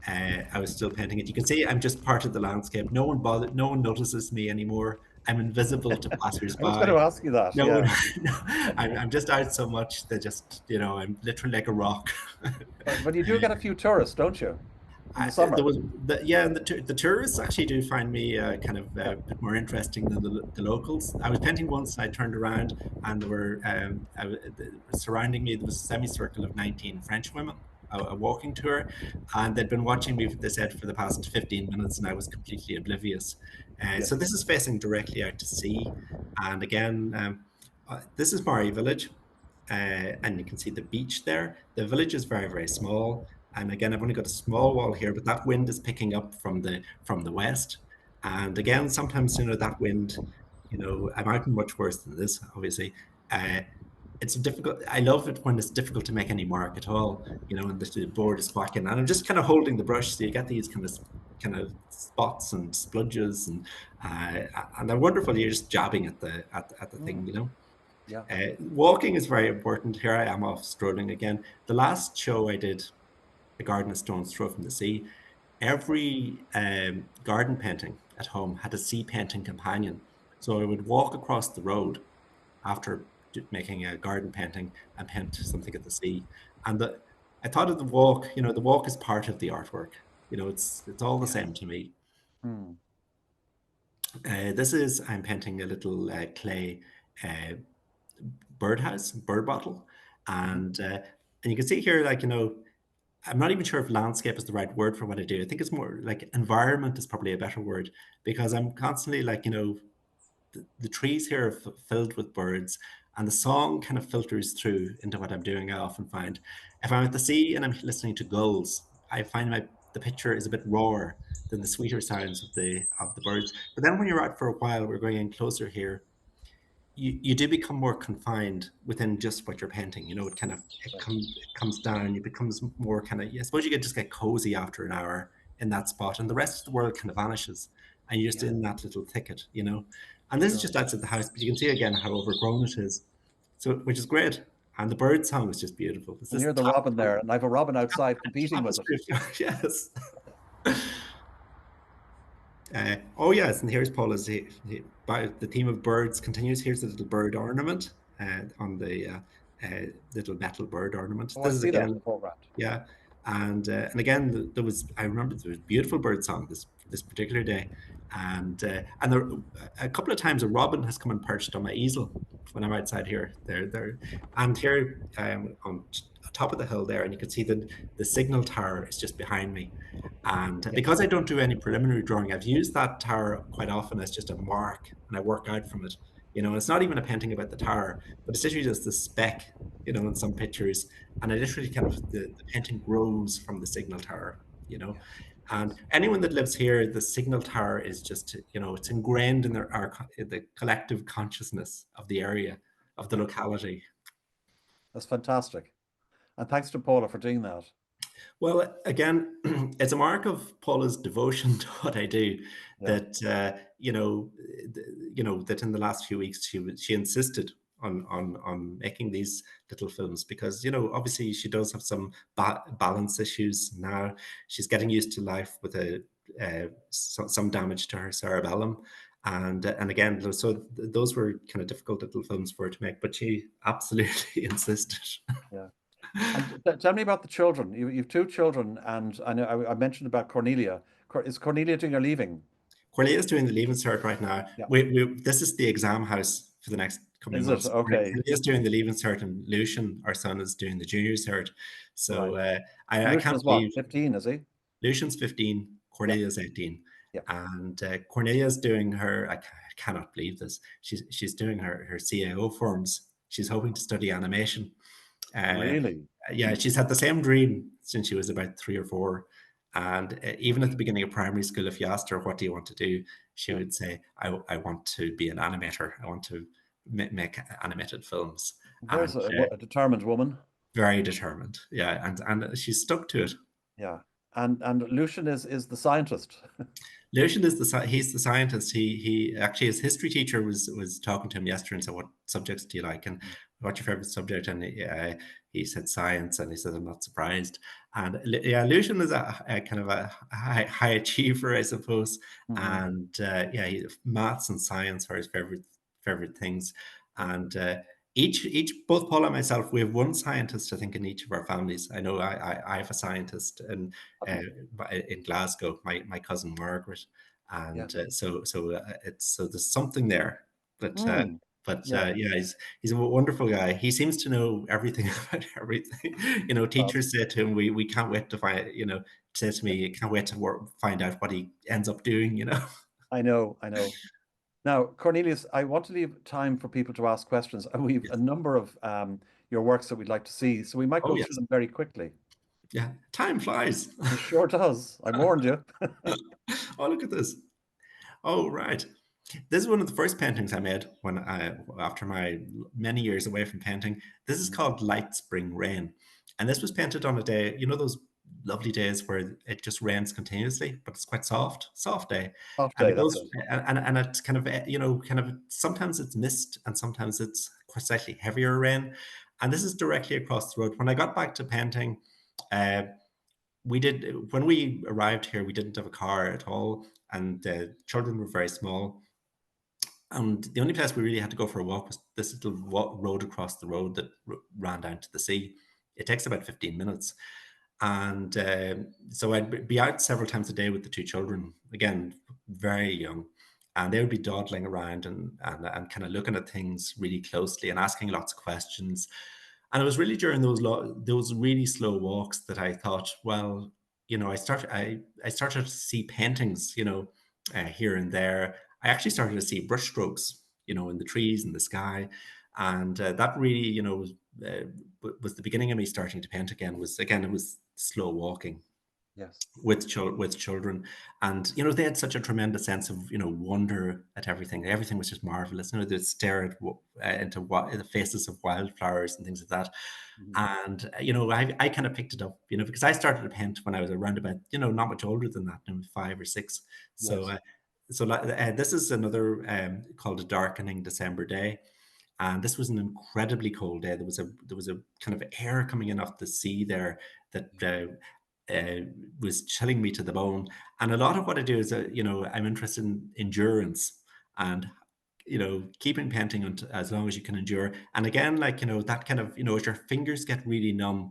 I was still painting it. You can see I'm just part of the landscape. No one bothered. No one notices me anymore. I'm invisible to I was going to passers-by. ask you that. No one. Yeah. No, I'm just out so much that just I'm literally like a rock. But you do get a few tourists, don't you, in the There summer? was yeah, and the tourists actually do find me kind of Yeah. a bit more interesting than the locals. I was painting once, and I turned around, and there were surrounding me. There was a semicircle of 19 French women, a walking tour, and they'd been watching me. They said for the past 15 minutes, and I was completely oblivious. So Yes. this is facing directly out to sea, and again, this is Murray Village, and you can see the beach there. The village is very, very small. And again, I've only got a small wall here, but that wind is picking up from the west. And again, sometimes that wind, I'm out in much worse than this, obviously. Uh, it's difficult. I love it when it's difficult to make any mark at all, and the board is whacking. And I'm just kind of holding the brush, so you get these kind of spots and spludges, and they're wonderful. You're just jabbing at the Mm. thing. Yeah. Walking is very important. Here I am off strolling again. The last show I did, The Garden of Stone's Throw from the Sea, every garden painting at home had a sea painting companion. So I would walk across the road after making a garden painting and paint something at the sea. And I thought of the walk is part of the artwork. It's all the Yeah. same to me. Mm. I'm painting a little clay uh, birdhouse, bird bottle. Mhm. And you can see here, I'm not even sure if landscape is the right word for what I do. I think it's more like environment is probably a better word, because I'm constantly the trees here are filled with birds, and the song kind of filters through into what I'm doing. I often find if I'm at the sea and I'm listening to gulls, I find the picture is a bit rawer than the sweeter sounds of the birds. But then when you're out for a while, we're going in closer here, you do become more confined within just what you're painting. It kind of Right. it comes down. It becomes more kind of. I suppose you could just get cozy after an hour in that spot, and the rest of the world kind of vanishes, and you're just Yeah. in that little thicket. And this is Sure. just outside the house, but you can see again how overgrown it is. So, which is great, and the bird song is just beautiful. It's And this hear the robin there, and I have a robin outside competing with it. tapestry. Yes. Oh yes, and here's Paula's. The theme of birds continues. Here's the little bird ornament on the little metal bird ornament. Oh, I This is see that in the again, foreground. yeah, and again there was. I remember there was beautiful bird song this particular day, and there, a couple of times a robin has come and perched on my easel when I'm outside here. There, and here on top of the hill there, and you can see that the signal tower is just behind me. And because Yes. I don't do any preliminary drawing, I've used that tower quite often as just a mark, and I work out from it. It's not even a painting about the tower, but it's literally just the speck, in some pictures. And I literally kind of the painting grows from the signal tower, you know. Yes. And Yes. anyone that lives here, the signal tower is just, it's ingrained in the collective consciousness of the area, of the Yeah. locality. That's fantastic. And thanks to Paula for doing that. Well, again, it's a mark of Paula's devotion to what I do Yeah. that that in the last few weeks she insisted on making these little films, because obviously she does have some balance issues now. She's getting used to life with some damage to her cerebellum, and again, so those were kind of difficult little films for her to make, but she absolutely insisted. Yeah. And tell me about the children. You've two children, and I know I mentioned about Cornelia. Is Cornelia doing her leaving? Cornelius doing the leaving cert right now. Yeah. This is the exam house for the next coming Is it? months. Okay. Cornelius doing the leaving cert, and Lucian, our son, is doing the junior cert. So Right. I Lucian can't is what? believe 15, is he? Lucian's 15, Yeah. Cornelia's 18, Yeah. and Cornelia's doing her. I cannot believe this. She's doing her CAO forms. She's hoping to study animation. Uh, Really? yeah, she's had the same dream since she was about 3 or 4. And even at the beginning of primary school, if you asked her, what do you want to do? She Yeah. would say, I want to be an animator. I want to make animated films. There's And a determined woman. very determined. Yeah. And she's stuck to it. Yeah. And Lucian is the scientist. Lucian is he's the scientist. He actually, his history teacher was talking to him yesterday and said, "What subjects do you like and what's your favorite subject?" And he said science, and he said, "I'm not surprised." And yeah, Lucian is a kind of a high achiever, I suppose. Mhm. And yeah, maths and science are his favorite things. Yeah. And each both Paul and myself, we have one scientist, I think, in each of our families. I know I have a scientist, and uh, in Glasgow, my cousin Margaret, Yeah. and it's so there's something there, but Mm. Yeah. yeah, he's a wonderful guy. He seems to know everything about everything. Well, Teachers say to him, "We can't wait to find," say to yeah. me, "Can't wait to find out what he ends up doing." I know. I know. Now, Cornelius, I want to leave time for people to ask questions. We've a Yes. number of your works that we'd like to see, so we might Oh go through yes, them very quickly. yeah. Time flies. It sure does. I warned you. Oh, look at this. Oh, right. This is one of the first paintings I made after my many years away from painting. This is Mhm. called Light Spring Rain. And this was painted on a day, those lovely days where it just rains continuously, but it's quite soft day. Off And day, it that's goes, it. and it's kind of, kind of, sometimes it's mist and sometimes it's quite slightly heavier rain. And this is directly across the road. When I got back to painting, uh, when we arrived here, we didn't have a car at all, and the children were very small. And the only place we really had to go for a walk was this little road across the road that ran down to the sea. It takes about 15 minutes. And so I'd be out several times a day with the two children, again, very young. And they would be dawdling around and kind of looking at things really closely and asking lots of questions. And it was really during those really slow walks that I thought, well, I started to see paintings, here and there. I actually started to see brushstrokes, in the trees and the sky, and that really, was the beginning of me starting to paint again. It was slow walking Yes. with children, and they had such a tremendous sense of wonder at everything. Everything was just marvelous. They'd stare at into the faces of wildflowers and things like that. Mhm. And I kind of picked it up, because I started to paint when I was around about not much older than that, 5 or 6. So Yes. this is another called A Darkening December Day, and this was an incredibly cold day. There was a kind of air coming in off the sea there that uh, was chilling me to the bone. And a lot of what I do is, I'm interested in endurance and keeping painting as long as you can endure. And again, like that kind of as your fingers get really numb,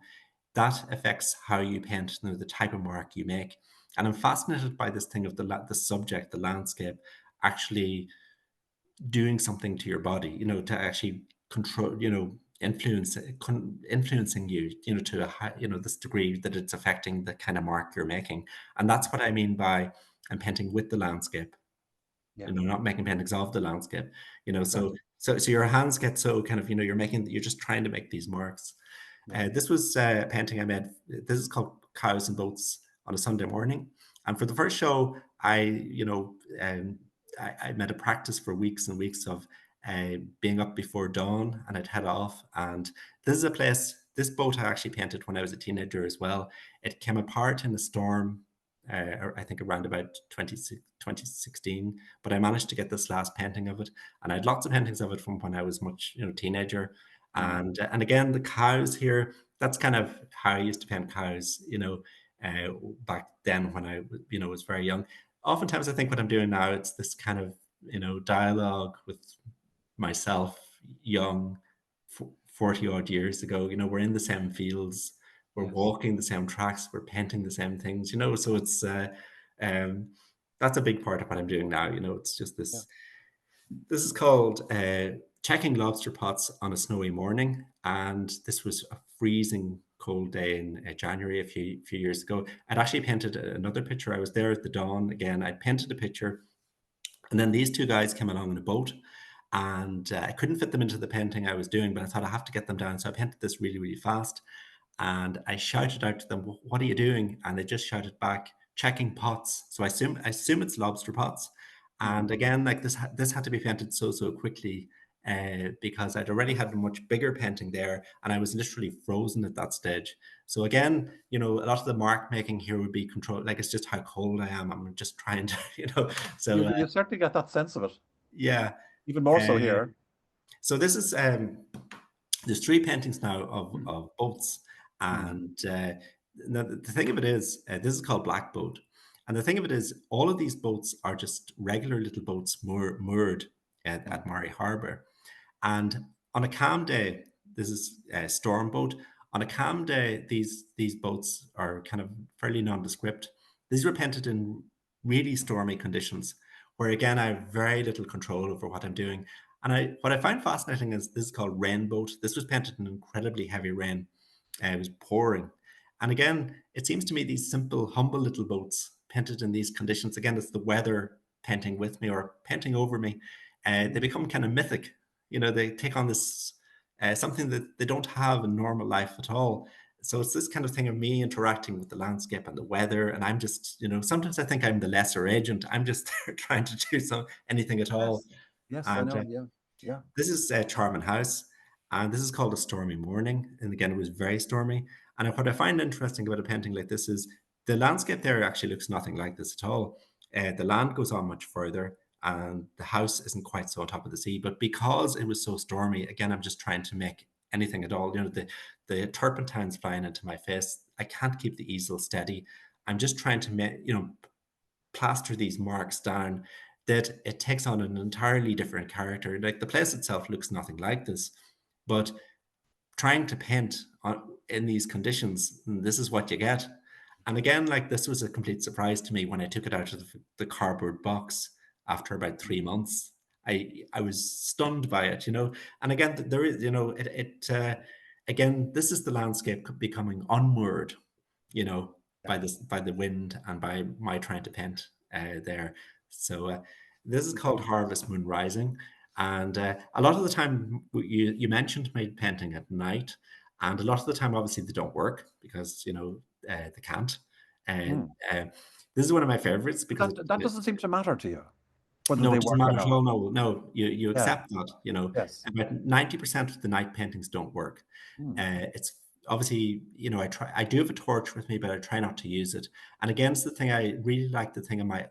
that affects how you paint, the type of mark you make. And I'm fascinated by this thing of the subject, the landscape, actually doing something to your body, to actually control, influencing you, to a high, this degree that it's affecting the kind of mark you're making. And that's what I mean by I'm painting with the landscape, Yeah. not making paintings of the landscape, so Exactly. so your hands get so kind of, you're just trying to make these marks. Yeah. This was a painting I made. This is called Cows and Boats on a Sunday morning. And for the first show, I made a practice for weeks and weeks of being up before dawn, and I'd head off. And this boat I actually painted when I was a teenager as well. It came apart in a storm, I think around about 2016, but I managed to get this last painting of it. And I had lots of paintings of it from when I was much, teenager. Mm. And again, the cows here, that's kind of how I used to paint cows, uh, back then when I, was very young. Oftentimes I think what I'm doing now, it's this kind of, dialogue with myself, young, 40 odd years ago. We're in the same fields, we're Yes. walking the same tracks, we're painting the same things, so it's, um, that's a big part of what I'm doing now. It's just Yeah. this is called Checking Lobster Pots on a Snowy Morning, and this was a freezing cold day in January a few years ago. I'd actually painted another picture. I was there at the dawn again. I painted a picture, and then these two guys came along in a boat, and I couldn't fit them into the painting I was doing, but I thought I have to get them down, so I painted this really, really fast. And I shouted out to them, "What are you doing?" And they just shouted back, "Checking pots." So I assume it's lobster pots. Mm. And again, like this had to be painted so quickly because I'd already had a much bigger painting there, and I was literally frozen at that stage. So again, a lot of the mark making here would be controlled. Like it's just how cold I am. I'm just trying to, You, So you certainly get that sense of it, yeah. even more so Uh, here. so this is there's three paintings now of, Mm. of boats, Mm. and now the thing of it is, this is called Black Boat, and the thing of it is, all of these boats are just regular little boats moored Mm. at Murray Harbour, and on a calm day, this is a storm boat. On a calm day, these boats are kind of fairly nondescript. These were painted in really stormy conditions, where again I have very little control over what I'm doing. And what I find fascinating is this is called rain boat. This was painted in incredibly heavy rain. It was pouring. And again, it seems to me these simple, humble little boats painted in these conditions, again, it's the weather painting with me or painting over me. They become kind of mythic. They take on this something that they don't have in normal life at all. So it's this kind of thing of me interacting with the landscape and the weather. And I'm just, sometimes I think I'm the lesser agent. I'm just trying to do anything at all. Yes. Yes, I And know. Yeah. Yeah. this is Charman House, and this is called A Stormy Morning. And again, it was very stormy. And what I find interesting about a painting like this is the landscape there actually looks nothing like this at all. The land goes on much further, and the house isn't quite so on top of the sea. But because it was so stormy, again, I'm just trying to make anything at all. The turpentines flying into my face. I can't keep the easel steady. I'm just trying to make, plaster these marks down that it takes on an entirely different character. Like the place itself looks nothing like this, but trying to paint in these conditions, this is what you get. And again, like this was a complete surprise to me when I took it out of the cardboard box after about 3 months. I was stunned by it, And again, there is, again, this is the landscape becoming unmoored, you know, Yeah. by the wind and by my trying to paint there. So this is Mm. called Harvest Moon Rising, and a lot of the time you mentioned my painting at night, and a lot of the time obviously they don't work because they can't. And Mm. this is one of my favorites But because that doesn't seem to matter to you, whether no, they it doesn't work or matter at not. all. No, no, you Yeah. accept that. Yes. About 90% of the night paintings don't work. Mm. It's obviously, I do have a torch with me, but I try not to use it. And again, it's the thing I really like the thing of my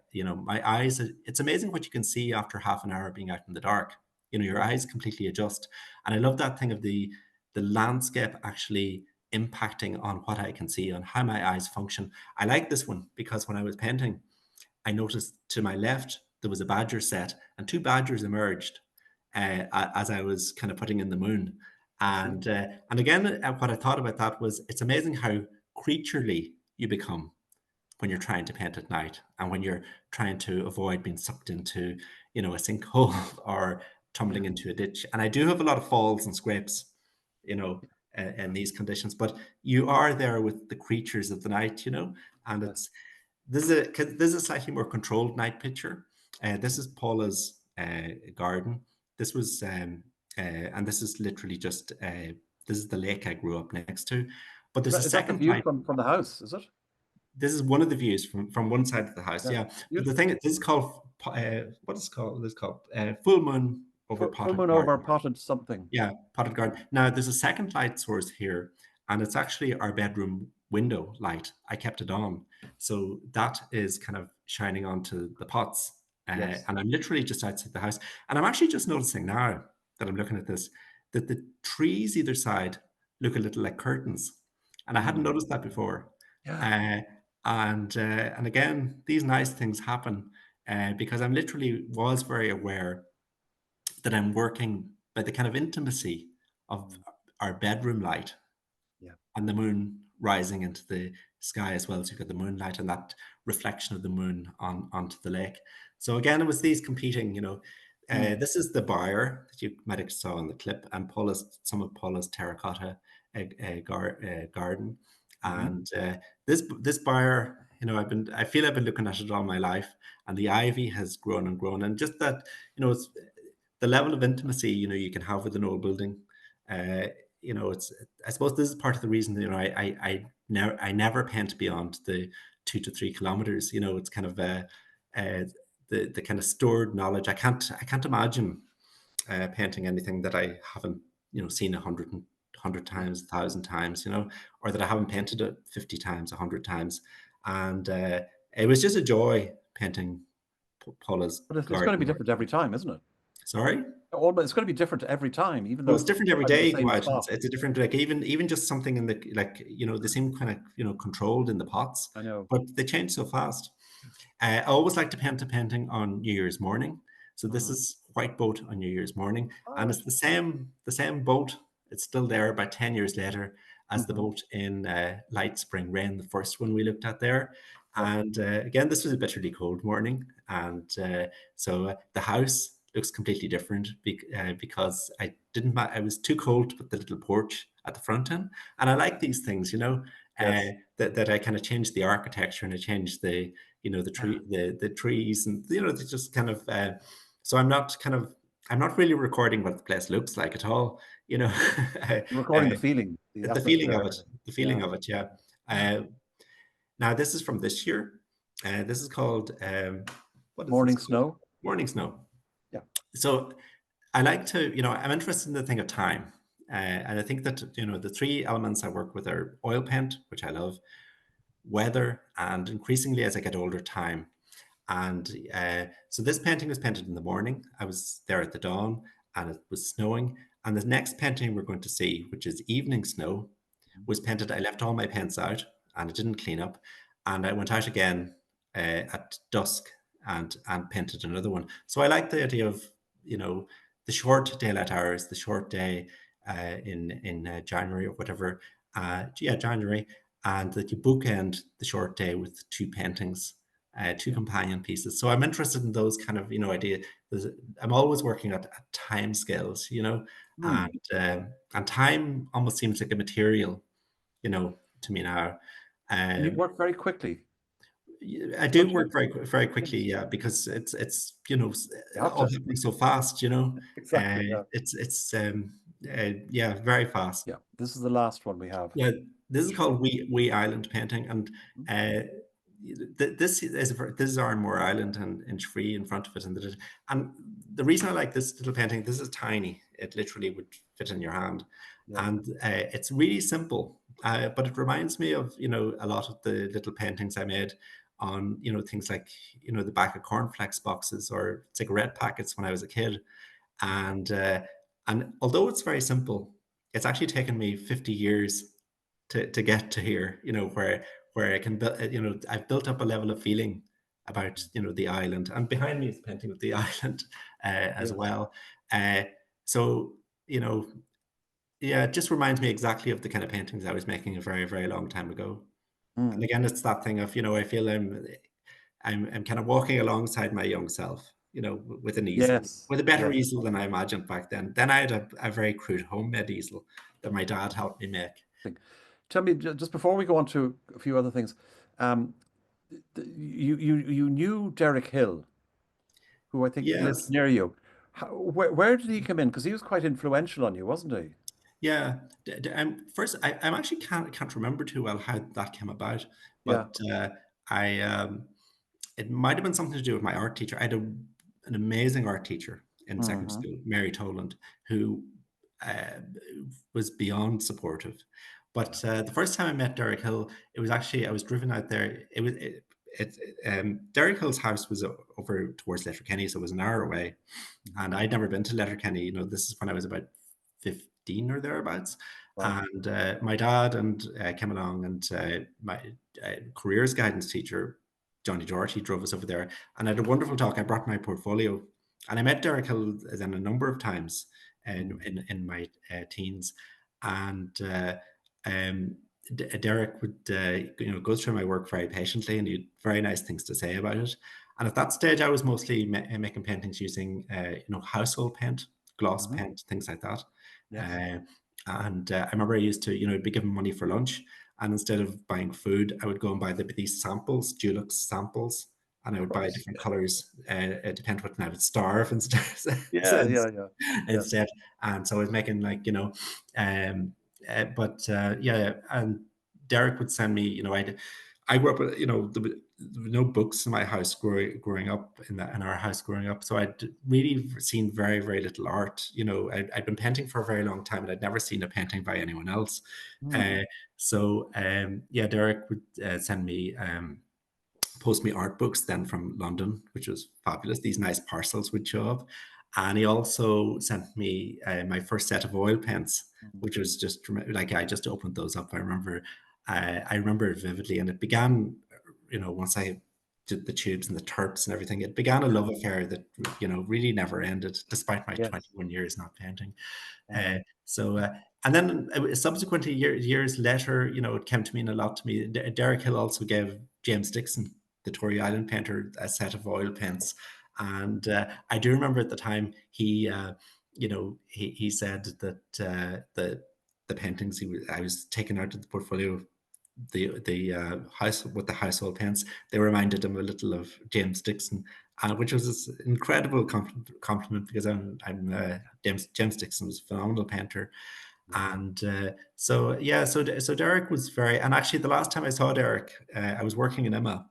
eyes. It's amazing what you can see after half an hour being out in the dark. Your Yeah. eyes completely adjust. And I love that thing of the landscape actually impacting on what I can see, on how my eyes function. I like this one because when I was painting, I noticed to my left there was a badger set, and two badgers emerged as I was kind of putting in the moon. Mm. And again, what I thought about that was it's amazing how creaturely you become when you're trying to paint at night and when you're trying to avoid being sucked into, a sinkhole or Yeah. tumbling into a ditch. And I do have a lot of falls and scrapes, in these conditions, but you are there with the creatures of the night, and Yes. this is a slightly more controlled night picture. This is Paula's garden. This was and this is literally just this is the lake I grew up next to. But there's a Is that the second view light. from the house? Is it? This is one of the views from one side of the house. Yeah. Yeah, but the Beautiful. thing this is called what is it called? This is called full moon over Full potted moon over garden. potted something. Yeah, potted garden. Now there's a second light source here, and it's actually our bedroom window light. I kept it on, so that is kind of shining onto the pots. Yes. And I'm literally just outside the house, and I'm actually just noticing now that I'm looking at this that the trees either side look a little like curtains, and I hadn't Mm. noticed that before. Yeah. Uh, and again, these nice things happen because I'm literally was very aware that I'm working by the kind of intimacy of Mm. our bedroom light Yeah. and the moon rising into the sky as well. So you've got the moonlight and that reflection of the moon onto the lake. So again, it was these competing, Mm. this is the buyer that you might have saw in the clip, and some of Paula's terracotta garden. Mm-hmm. And this buyer, I feel I've been looking at it all my life, and the ivy has grown and grown, and just that, it's the level of intimacy you can have with an old building. Uh, it's, I suppose this is part of the reason, I never paint beyond the 2 to 3 kilometers. It's kind of uh, the kind of stored knowledge. I can't imagine painting anything that I haven't, seen 100 times, 1,000 times, or that I haven't painted it 50 times, 100 times. And it was just a joy painting Paula's But it's going to be garden. different every time, isn't it? Sorry? It's going to be different every time, even Well, though it's different it every might be the day you go same out. spot. It's a different, like, even just something in the, like, they seem kind of, controlled in the pots, I know. but they change so fast. I always like to paint a painting on New Year's morning. So this Mhm. is white boat on New Year's morning, All and right. it's the same boat. It's still there about 10 years later as the Mhm. boat in Light Spring Rain, the first one we looked at there. Yep. And again, this was a bitterly cold morning, and so the house looks completely different because I didn't. I was too cold to put the little porch at the front end, and I like these things, uh, Yes. that I kind of changed the architecture and I changed the Yeah. tree the trees, and they just kind of so I'm not really recording what the place looks like at all, You're uh, recording the feeling, the the feeling atmosphere, of it, everything. the feeling Yeah. of it, yeah. Yeah. uh, Now this is from this year. This is called what is this Morning called? snow. Morning Snow. Yeah. So I like to, I'm interested in the thing of time. And I think that, the three elements I work with are oil paint, which I love, weather, and increasingly as I get older, time. And so this painting was painted in the morning. I was there at the dawn and it was snowing. And the next painting we're going to see, which is Evening Snow, was painted. I left all my paints out and I didn't clean up. And I went out again at dusk and painted another one. So I like the idea of, the short daylight hours, the short day in January or whatever. Yeah, January, and that you bookend the short day with two paintings, two Yeah. companion pieces. So I'm interested in those kind of, idea. I'm always working at time scales, Hmm. and time almost seems like a material, to me now. And you Um, work very quickly, I do don't you? work very very quickly, Yes. yeah, because it's You have all to. happening so fast, Exactly. Yeah. yeah, very fast. Yeah. This is the last one we have. Yeah, this is Sure. called We Island painting, and Mhm. uh, this is Arnmore Island and Inchfree in front of it, and the reason I like this little painting, this is tiny. It literally would fit in your hand, Yeah. and it's really simple, but it reminds me of a lot of the little paintings I made on things like the back of cornflakes boxes or cigarette packets when I was a kid, and although it's very simple, it's actually taken me 50 years to get to here, where I can build, I've built up a level of feeling about, the island. And behind me is a painting of the island as Yes. well. Uh, so, you know, yeah, it just reminds me exactly of the kind of paintings I was making a very, very long time ago. And Mm. again, it's that thing of, I feel I'm kind of walking alongside my young self, with an easel, Yes. with a better Yes. easel than I imagined back then. Then I had a very crude homemade easel that my dad helped me make. Tell me, just before we go on to a few other things, um, you knew Derek Hill, who I think lived Yes. near you. Where did he come in? Because he was quite influential on you, wasn't he? Yeah. First, I'm actually can't remember too well how that came about, Yeah. but I it might have been something to do with my art teacher. I had an amazing art teacher in secondary Hmm. school, Mary Toland, who uh, was beyond supportive. But the first time I met Derek Hill, it was actually I was driven out there. Derek Hill's house was over towards Letterkenny, so it was an hour away, Hmm. and I'd never been to Letterkenny. This is when I was about 15 or thereabouts. Right. And my dad and came along, and my careers guidance teacher, Johnny Doherty, drove us over there. And I had a wonderful talk. I brought my portfolio, and I met Derek Hill then a number of times Mm. in my teens. And Derek would go through my work very patiently, and he had very nice things to say about it. And at that stage, I was mostly making paintings using household paint, gloss Hmm. paint, things like that. Yes. Uh, and I remember I used to, be given money for lunch, and instead of buying food, I would go and buy these samples, Dulux samples, and I Of would buy course. different colors, depending what, I would starve instead. Yeah, yeah, yeah, yeah. instead. And so I was making um, yeah, and Derek would send me, I grew up with, there were no books in my house growing up in our house growing up. So I'd really seen very, very little art. I'd been painting for a very long time and I'd never seen a painting by anyone else. Mm, Uh, yeah, Derek would send me, post me art books then from London, which was fabulous. These nice parcels would show up. And he also sent me my first set of oil paints, mm. which was just like I just opened those up. I remember it vividly, and it began, once I did the tubes and the terps and everything. It began a love affair that really never ended, despite my Yes. 21 years not painting. Wow. Uh, so, and then subsequently, years later, it came to mean a lot to me. Derek Hill also gave James Dixon, the Tory Island painter, a set of oil paints, and I do remember at the time he said that the paintings I was taking out of the portfolio, the house with the household paints, they reminded him a little of James Dixon, which was this incredible compliment because James Dixon was a phenomenal painter. Yeah. And so yeah, so Derek was very, and actually the last time I saw Derek, I was working in Emma,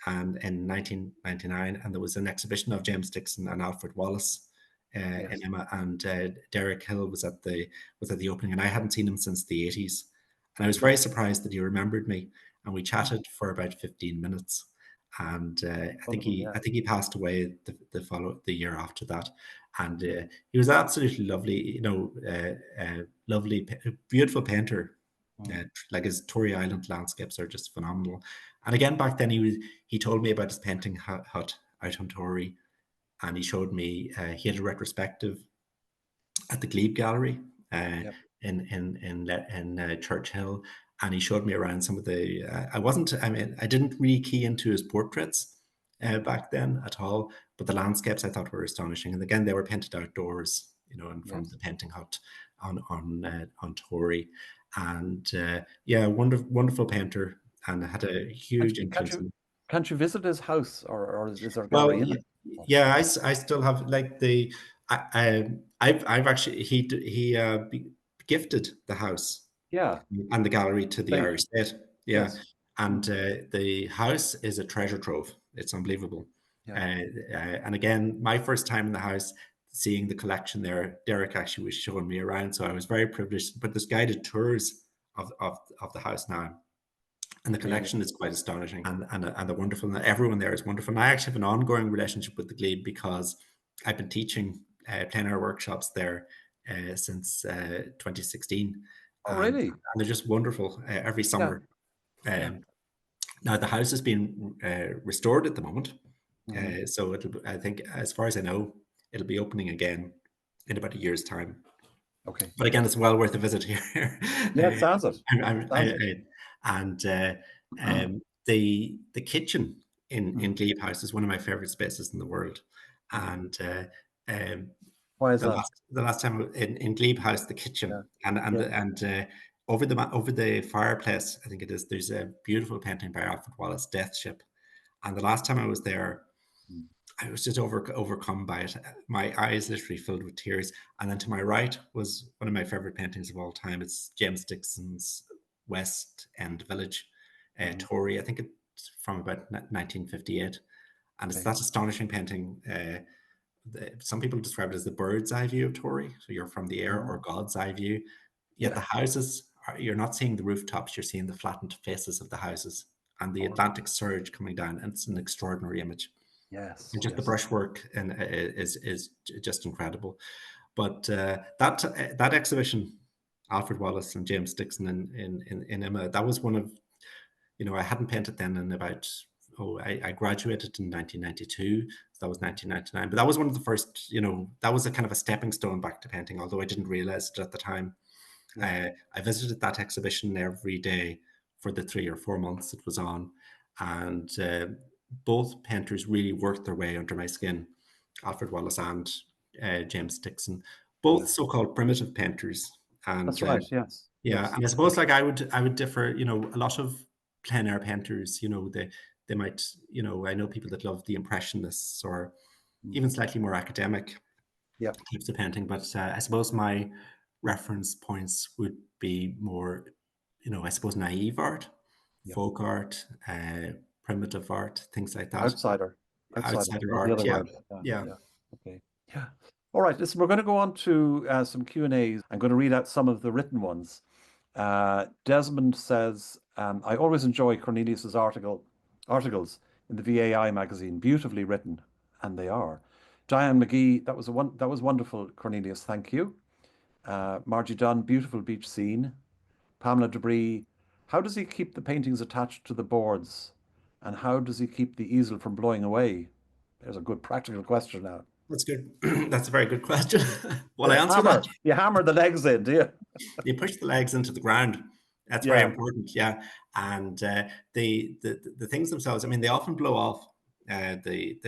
and in 1999, and there was an exhibition of James Dixon and Alfred Wallace in Yes. Emma, and Derek Hill was at the opening, and I hadn't seen him since the 80s, and I was Mm. very surprised that he remembered me, and we Mm. chatted for about 15 minutes, and I think Wonderful. he Yeah. I think he passed away the year after that, and he was absolutely lovely, lovely, beautiful painter. Mm. Like his Tory Island landscapes are just phenomenal. And again, back then he told me about his painting hut out on Tory, and he showed me he had a retrospective at the Glebe Gallery uh, Yep. in Churchill, and he showed me around some of the. I didn't really key into his portraits Mm. back then at all, but the landscapes I thought were astonishing. And again, they were painted outdoors, and from Yes. the painting hut on Tory, and yeah, wonderful painter, and had a Can't, huge can't influence you on. can't you visit his house, or is there a gallery Well, in it? Oh, yeah, I still have like I've actually gifted the house yeah. and the gallery to the State. Irish State. Yeah, Yes. and Mm. the house is a treasure trove. It's unbelievable. Yeah. And again, my first time in the house, seeing the collection there, Derek actually was showing me around, so I was very privileged. But there's guided tours of the house now, and the Really. collection is quite astonishing, and the wonderful. Everyone there is wonderful. And I actually have an ongoing relationship with the Glebe because I've been teaching plein air workshops there since 2016, Oh, and really? they're just wonderful every Yeah. summer. Yeah. Um, Now the house is being restored at the moment, Hmm. so I think, as far as I know, it'll be opening again in about a year's time. Okay. But again, it's well worth a visit here. Yeah, it sounds it. Sounds it. And the kitchen in Mm. Glebe House is one of my favorite spaces in the world. Mm. And um, Why is the that? last time in Glebe House, the kitchen Yeah. and Yeah. and over the fireplace, I think it is. There's a beautiful painting by Alfred Wallace, Death Ship. And the last time I was there, Mm. I was just overcome by it. My eyes literally filled with tears. And then to my right was one of my favorite paintings of all time. It's James Dixon's West End Village, Mhm. Tory. I think it's from about 1958, and it's Okay. that astonishing painting. Some people describe it as the bird's eye view of Tory. So you're from the air, or Oh, God's eye view. Yet the yeah. houses, you're not seeing the rooftops. You're seeing the flattened faces of the houses and the All right. Atlantic surge coming down. And it's an extraordinary image, Yes. and just the Yes. brushwork and is just incredible. But that exhibition, Alfred Wallace and James Dixon in Emma, that was one of, I hadn't painted then in about, I graduated in 1992, so that was 1999. But that was one of the first, that was a kind of a stepping stone back to painting, although I didn't realize it at the time. Yeah. I visited that exhibition every day for the 3 or 4 months it was on, and both painters really worked their way under my skin, Alfred Wallace and James Dixon, both Yeah. so-called primitive painters. That's And right. Yes. yeah, Yes. and I suppose like I would differ, a lot of plein air painters, they might, I know people that love the impressionists or Mm. even slightly more academic Yeah. types of painting. But I suppose my reference points would be more, I suppose naive art, Yeah. folk art, primitive art, things like that. Outsider. Outsider. Outsider That's the art, other yeah, word. Yeah. yeah. Yeah. Okay. Yeah. All right. Listen, we're going to go on to some Q&As. I'm going to read out some of the written ones. Desmond says, I always enjoy Cornelius's articles in the VAI magazine, beautifully written, and they are. Diane McGee, that was wonderful, Cornelius. Thank you. Margie Dunn, beautiful beach scene. Pamela Debris, how does he keep the paintings attached to the boards? And how does he keep the easel from blowing away? There's a good practical question now. That's good. That's a very good question. Well, I You answer that. hammer, you hammer the legs in, do you? You push the legs into the ground. That's very Yeah. important. Yeah, and the things themselves. I mean, they often blow off. The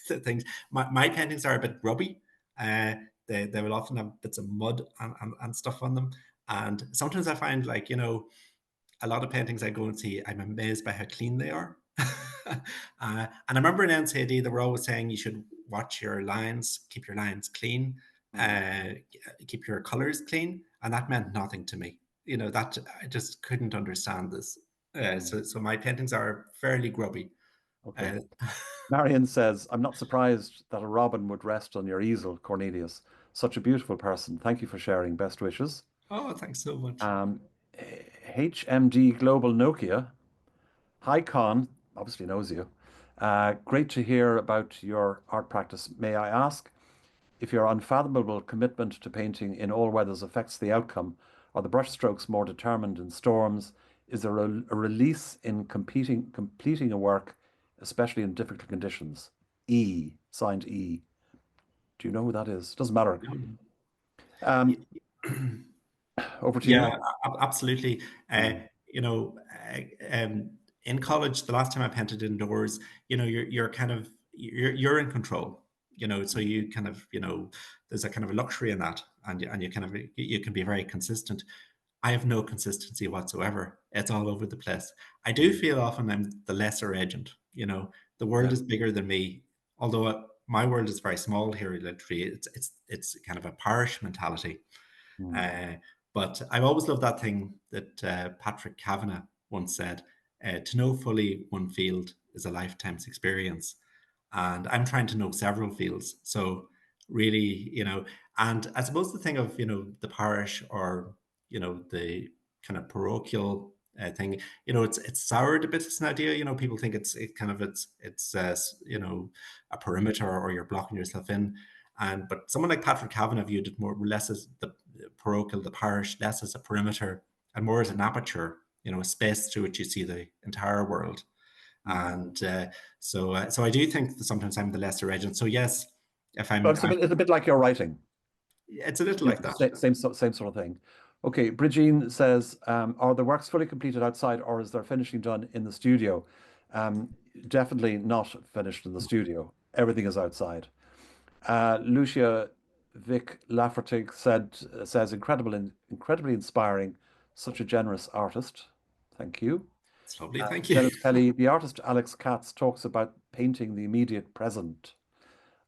the things. My paintings are a bit grubby. Uh, they will often have bits of mud and stuff on them. And sometimes I find, like, a lot of paintings I go and see, I'm amazed by how clean they are. And I remember in NCAD, they were always saying you should watch your lines, keep your lines clean, Mm, uh, keep your colors clean. And that meant nothing to me. That I just couldn't understand this. mm. So my paintings are fairly grubby. Okay. Uh, Marion says, I'm not surprised that a robin would rest on your easel, Cornelius. Such a beautiful person. Thank you for sharing. Best wishes. oh, thanks so much. Um, HMD Global Nokia. Hi, Con. Obviously knows you. Great to hear about your art practice. May I ask if your unfathomable commitment to painting in all weathers affects the outcome? Are the brushstrokes more determined in storms? Is there a release in completing a work, especially in difficult conditions? E, signed E. Do you know who that is? Doesn't matter. Um, over to Yeah, you. absolutely. Uh, Mm, you know, uh, um, in college, the last time I painted indoors, you're kind of you're in control. So mm, you kind of, there's a kind of a luxury in that, and you kind of you can be very consistent. I have no consistency whatsoever. It's all over the place. I do mm. feel often I'm the lesser agent. The world Yeah. is bigger than me, although my world is very small here. Literally, it's kind of a parish mentality. Mm, uh, but I've always loved that thing that Patrick Kavanagh once said: "To know fully one field is a lifetime's experience." And I'm trying to know several fields. So really, and I suppose the thing of the parish, or the kind of parochial thing, it's soured a bit as an idea. People think it's a perimeter, or you're blocking yourself in. And but someone like Patrick Kavanagh viewed it more less as the parochial, the parish, less as a perimeter and more as an aperture, a space through which you see the entire world. mm. And so I do think that sometimes I'm the lesser agent. So yes, if But I'm, it's a bit like your writing. it's a little You like know, that. same sort of thing. Okay, Bridgine says, are the works fully completed outside, or is there finishing done in the studio? Um, Definitely not finished in the studio. Everything is outside. Lucia Vic Laffertig says, incredibly inspiring, such a generous artist. Thank you. It's lovely. Thank you. Dennis Kelly, the artist Alex Katz talks about painting the immediate present.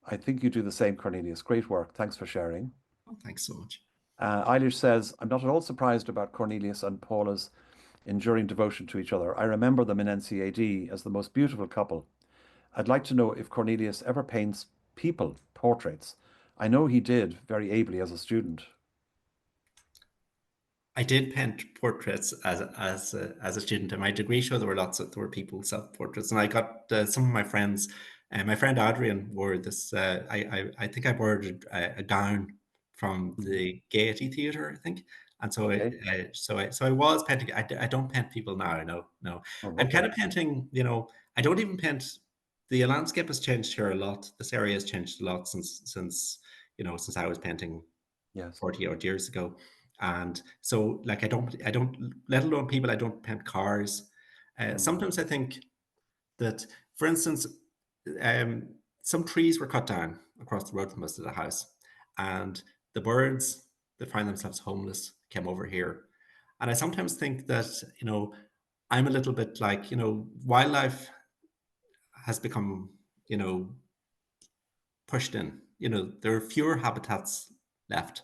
I think you do the same, Cornelius. Great work. Thanks for sharing. Oh, thanks so much. Eilish says, I'm not at all surprised about Cornelius and Paula's enduring devotion to each other. I remember them in NCAD as the most beautiful couple. I'd like to know if Cornelius ever paints people, portraits. I know he did very ably as a student. I did paint portraits as a student. In my degree show, there were people self portraits, and I got some of my friends. My friend Adrian wore this. I think I borrowed a gown from Mm, the Gaiety Theatre, I think, and so okay. I was painting. I don't paint people now. No, no. Oh, I'm kind okay. of painting. I don't even paint. The landscape has changed here a lot. This area has changed a lot since I was painting Yes. 40 odd years ago. And so, like, I don't, let alone people, I don't paint cars. Mm, Sometimes I think that, for instance, um, some trees were cut down across the road from us to the house, and the birds that find themselves homeless came over here. And I sometimes think that, I'm a little bit like, wildlife. has become, pushed in. There are fewer habitats left.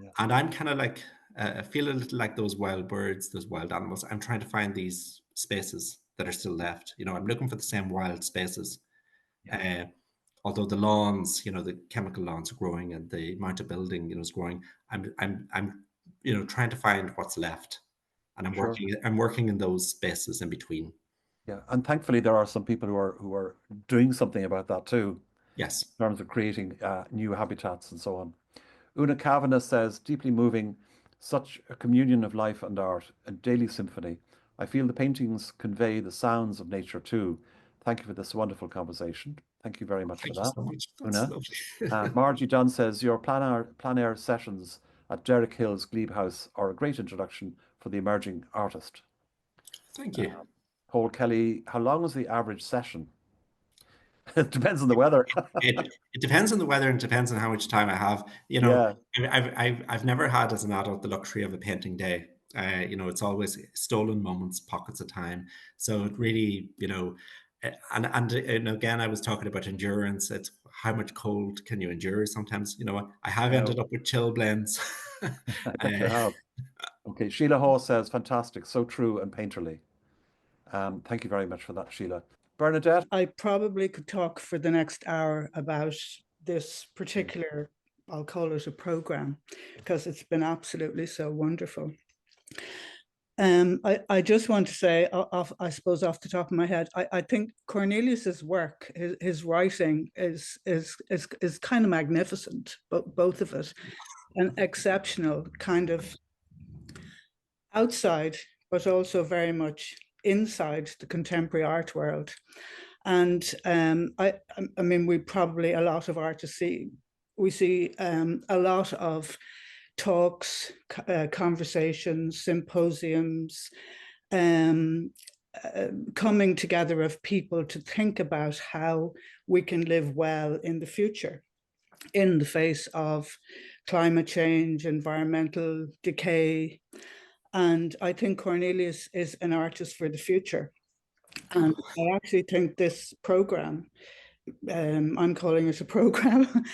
Yeah. And I'm kind of like, I feel a little like those wild birds, those wild animals. I'm trying to find these spaces that are still left. I'm looking for the same wild spaces. Yeah. Uh, Although the lawns, the chemical lawns are growing and the amount of building, is growing. I'm trying to find what's left, and Sure. I'm working in those spaces in between. Yeah. And thankfully, there are some people who are doing something about that too, Yes. in terms of creating new habitats and so on. Una Kavanagh says, deeply moving, such a communion of life and art, a daily symphony. I feel the paintings convey the sounds of nature too. Thank you for this wonderful conversation. Thank you very much for Thank you that, so much. That's Una. lovely. Margie Dunn says, your plein air sessions at Derrick Hill's Glebe House are a great introduction for the emerging artist. Thank you. Paul Kelly, how long is the average session? It depends on the weather. It depends on the weather and it depends on how much time I have. Yeah, I've never had as an adult the luxury of a painting day. It's always stolen moments, pockets of time. So it really, and again, I was talking about endurance. It's how much cold can you endure? Sometimes, I have I know. ended up with chill blends. I bet you have. Okay, Sheila Hall says, fantastic, so true and painterly. Thank you very much for that, Sheila. Bernadette? I probably could talk for the next hour about this particular, I'll call it a program, because it's been absolutely so wonderful. I just want to say, I suppose off the top of my head, I think Cornelius's work, his writing is kind of magnificent, but both of it, an exceptional kind of outside, but also very much inside the contemporary art world. And I mean, we probably, a lot of artists we see a lot of talks, conversations, symposiums, coming together of people to think about how we can live well in the future in the face of climate change, environmental decay. And I think Cornelius is an artist for the future. And I actually think this program, I'm calling it a program,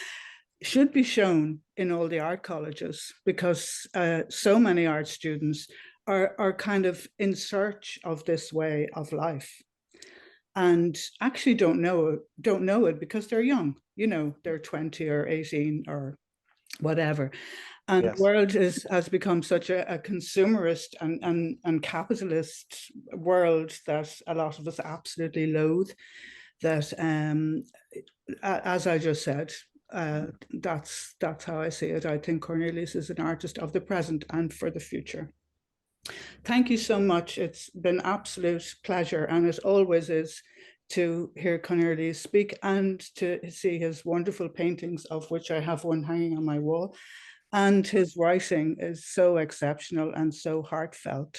should be shown in all the art colleges because so many art students are kind of in search of this way of life and actually don't know it because they're young, they're 20 or 18 or whatever. And Yes. the world has become such a consumerist and capitalist world that a lot of us absolutely loathe. That, as I just said, that's how I see it. I think Cornelius is an artist of the present and for the future. Thank you so much. It's been absolute pleasure, and it always is, to hear Cornelius speak and to see his wonderful paintings, of which I have one hanging on my wall. And his writing is so exceptional and so heartfelt.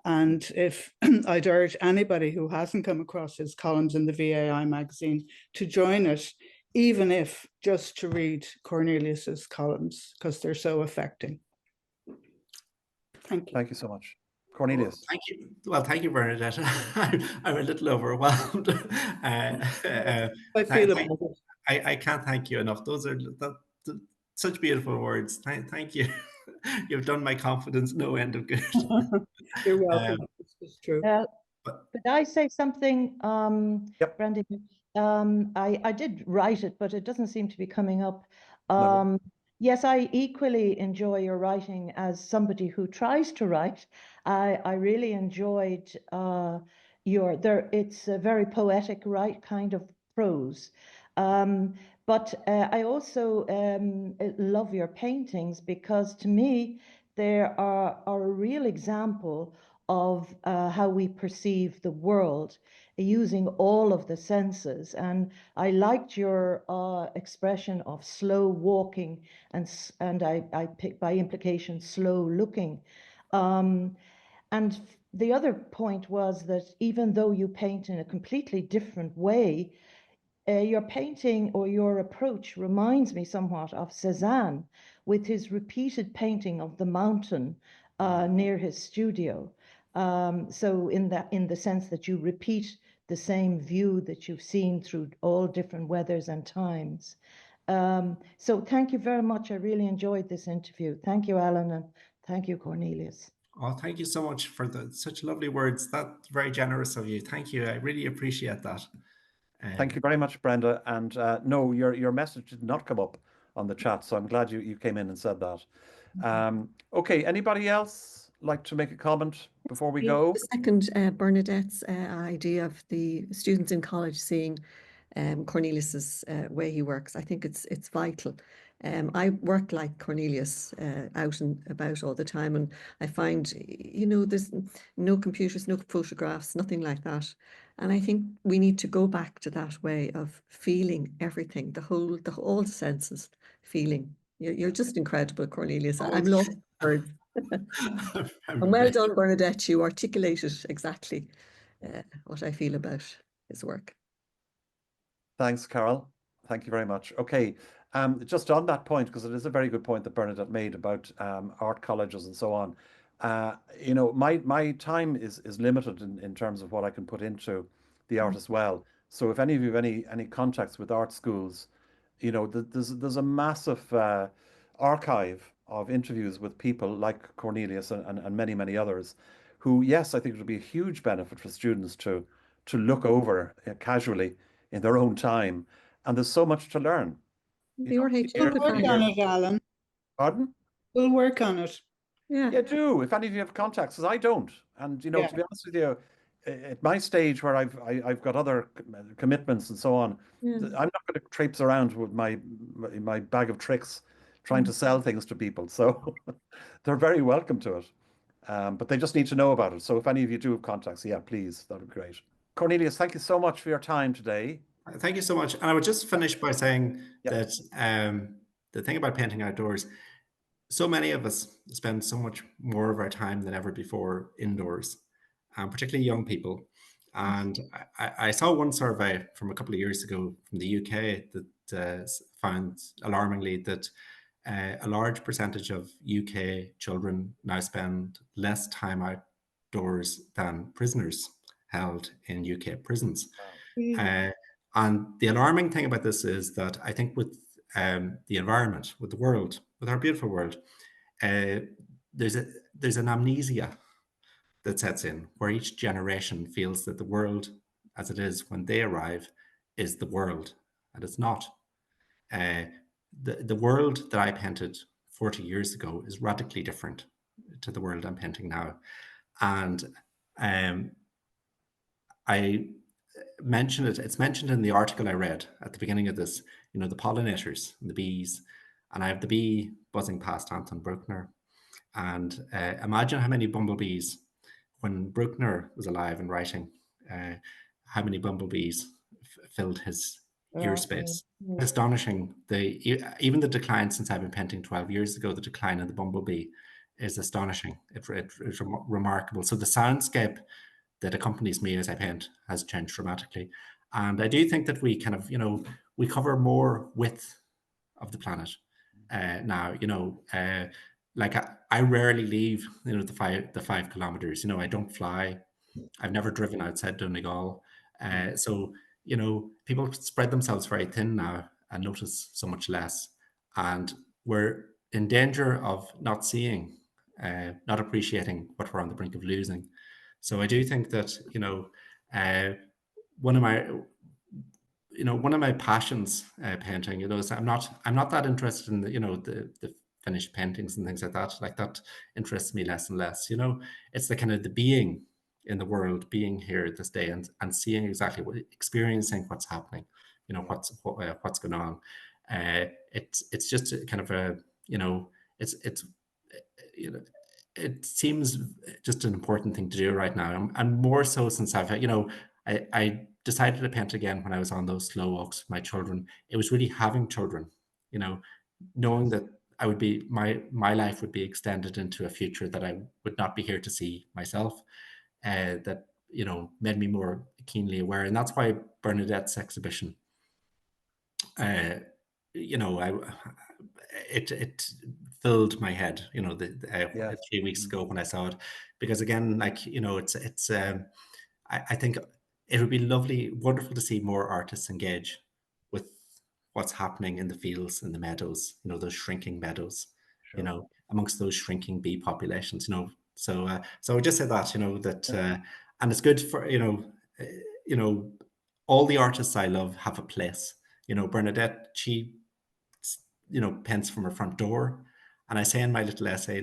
And if I'd urge anybody who hasn't come across his columns in the VAI magazine to join it, even if just to read Cornelius's columns, because they're so affecting. Thank you. Thank you so much. Cornelius. Thank you. Well, thank you, Bernadette. I'm a little overwhelmed. I feel about it. I can't thank you enough. Those are such beautiful words. Thank you. You've done my confidence no end of good. You're welcome. It's true. Could I say something, Yep. Brandy? I did write it, but it doesn't seem to be coming up. No. Yes, I equally enjoy your writing as somebody who tries to write. I really enjoyed it's a very poetic, right kind of prose. But I also love your paintings because to me, they are a real example of how we perceive the world using all of the senses. And I liked your expression of slow walking and I pick by implication slow looking. And the other point was that even though you paint in a completely different way, your painting or your approach reminds me somewhat of Cézanne with his repeated painting of the mountain near his studio. So in the sense that you repeat the same view that you've seen through all different weathers and times. So thank you very much. I really enjoyed this interview. Thank you, Alan, and thank you, Cornelius. Oh, thank you so much for such lovely words. That's very generous of you. Thank you. I really appreciate that. Thank you very much, Brenda. And no, your message did not come up on the chat, so I'm glad you came in and said that. Okay, anybody else like to make a comment before we go? The second, Bernadette's idea of the students in college seeing Cornelius's way he works. I think it's vital. I work like Cornelius, out and about all the time, and I find, there's no computers, no photographs, nothing like that. And I think we need to go back to that way of feeling everything, all the senses, feeling. You're just incredible, Cornelius. I'm lost for words. And well done, Bernadette. You articulated exactly what I feel about his work. Thanks, Carol. Thank you very much. Okay, just on that point, because it is a very good point that Bernadette made about art colleges and so on. My time is limited in terms of what I can put into the art as well. So if any of you have any contacts with art schools, there's a massive archive of interviews with people like Cornelius and many, many others who, yes, I think it would be a huge benefit for students to look over casually in their own time. And there's so much to learn. The RHU We'll work on it, Alan. Pardon? We'll work on it. Yeah, do. If any of you have contacts, because I don't. And, to be honest with you, at my stage where I've got other commitments and so on, I'm not going to traipse around with my bag of tricks trying to sell things to people. So they're very welcome to it. But they just need to know about it. So if any of you do have contacts, yeah, please, that would be great. Cornelius, thank you so much for your time today. Thank you so much. And I would just finish by saying that the thing about painting outdoors, so many of us spend so much more of our time than ever before indoors, particularly young people. And I saw one survey from a couple of years ago from the UK that found alarmingly that a large percentage of UK children now spend less time outdoors than prisoners held in UK prisons. And the alarming thing about this is that I think with the environment, with the world, with our beautiful world, there's an amnesia that sets in where each generation feels that the world as it is when they arrive is the world, and it's not. The world that I painted 40 years ago is radically different to the world I'm painting now. And I mentioned it's mentioned in the article I read at the beginning of this, the pollinators and the bees. And I have the bee buzzing past Anton Bruckner. And imagine how many bumblebees, when Bruckner was alive and writing, how many bumblebees filled his ear space. Astonishing. Even the decline since I've been painting 12 years ago, the decline in the bumblebee is astonishing. It's remarkable. So the soundscape that accompanies me as I paint has changed dramatically. And I do think that we kind of, we cover more width of the planet now, like I rarely leave, the 5 kilometers, I don't fly. I've never driven outside Donegal. So, people spread themselves very thin now and notice so much less. And we're in danger of not seeing, not appreciating what we're on the brink of losing. So I do think that, one of my passions, painting, is I'm not that interested in the finished paintings and things like that. Like that interests me less and less. It's the kind of the being in the world, being here this day and seeing exactly experiencing what's happening. What's going on. It's just a kind of a it seems just an important thing to do right now, and more so since I decided to paint again when I was on those slow walks with my children. It was really having children, knowing that I would be my life would be extended into a future that I would not be here to see myself. That made me more keenly aware, and that's why Bernadette's exhibition. It filled my head, 3 weeks ago when I saw it, because again, I think it would be lovely, wonderful to see more artists engage with what's happening in the fields, in the meadows, those shrinking meadows, Sure. amongst those shrinking bee populations, So I would just say that, that, Yeah. and it's good for, uh, you know, all the artists I love have a place. Bernadette, she, paints from her front door. And I say in my little essay,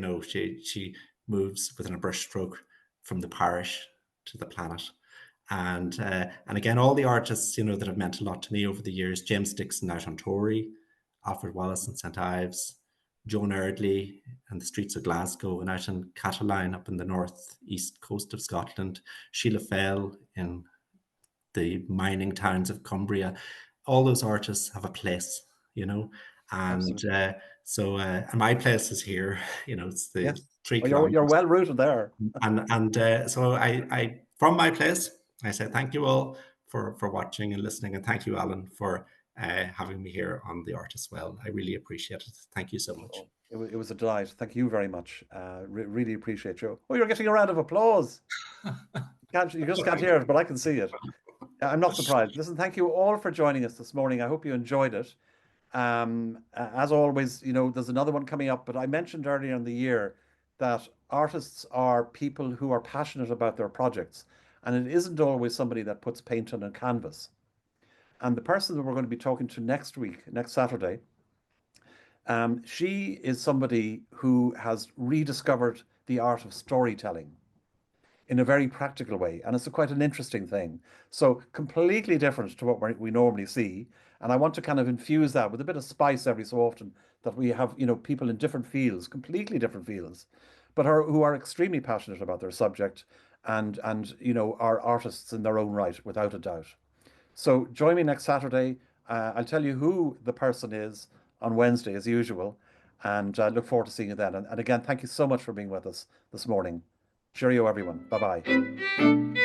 she moves within a brushstroke from the parish to the planet. And again, all the artists, that have meant a lot to me over the years: James Dixon out on Tory, Alfred Wallace in St. Ives, Joan Erdley in the streets of Glasgow, and out in Cataline up in the northeast coast of Scotland, Sheila Fell in the mining towns of Cumbria. All those artists have a place, and Absolutely. and my place is here. It's the Yes. three Well, you're kilometers, well rooted there. and so I from my place, I say thank you all for watching and listening, and thank you, Alan, for having me here on The Art as Well. I really appreciate it. Thank you so much. Oh, it was a delight. Thank you very much. Really appreciate you. Oh, you're getting a round of applause. You just can't hear it, but I can see it. I'm not surprised. Listen, thank you all for joining us this morning. I hope you enjoyed it. As always, there's another one coming up, but I mentioned earlier in the year that artists are people who are passionate about their projects, and it isn't always somebody that puts paint on a canvas. And the person that we're going to be talking to next Saturday, she is somebody who has rediscovered the art of storytelling in a very practical way. And it's quite an interesting thing. So completely different to what we normally see. And I want to kind of infuse that with a bit of spice every so often, that we have, people in different fields, completely different fields, but who are extremely passionate about their subject and are artists in their own right, without a doubt. So join me next Saturday. I'll tell you who the person is on Wednesday, as usual. And I look forward to seeing you then. And again, thank you so much for being with us this morning. Cheerio, everyone. Bye bye.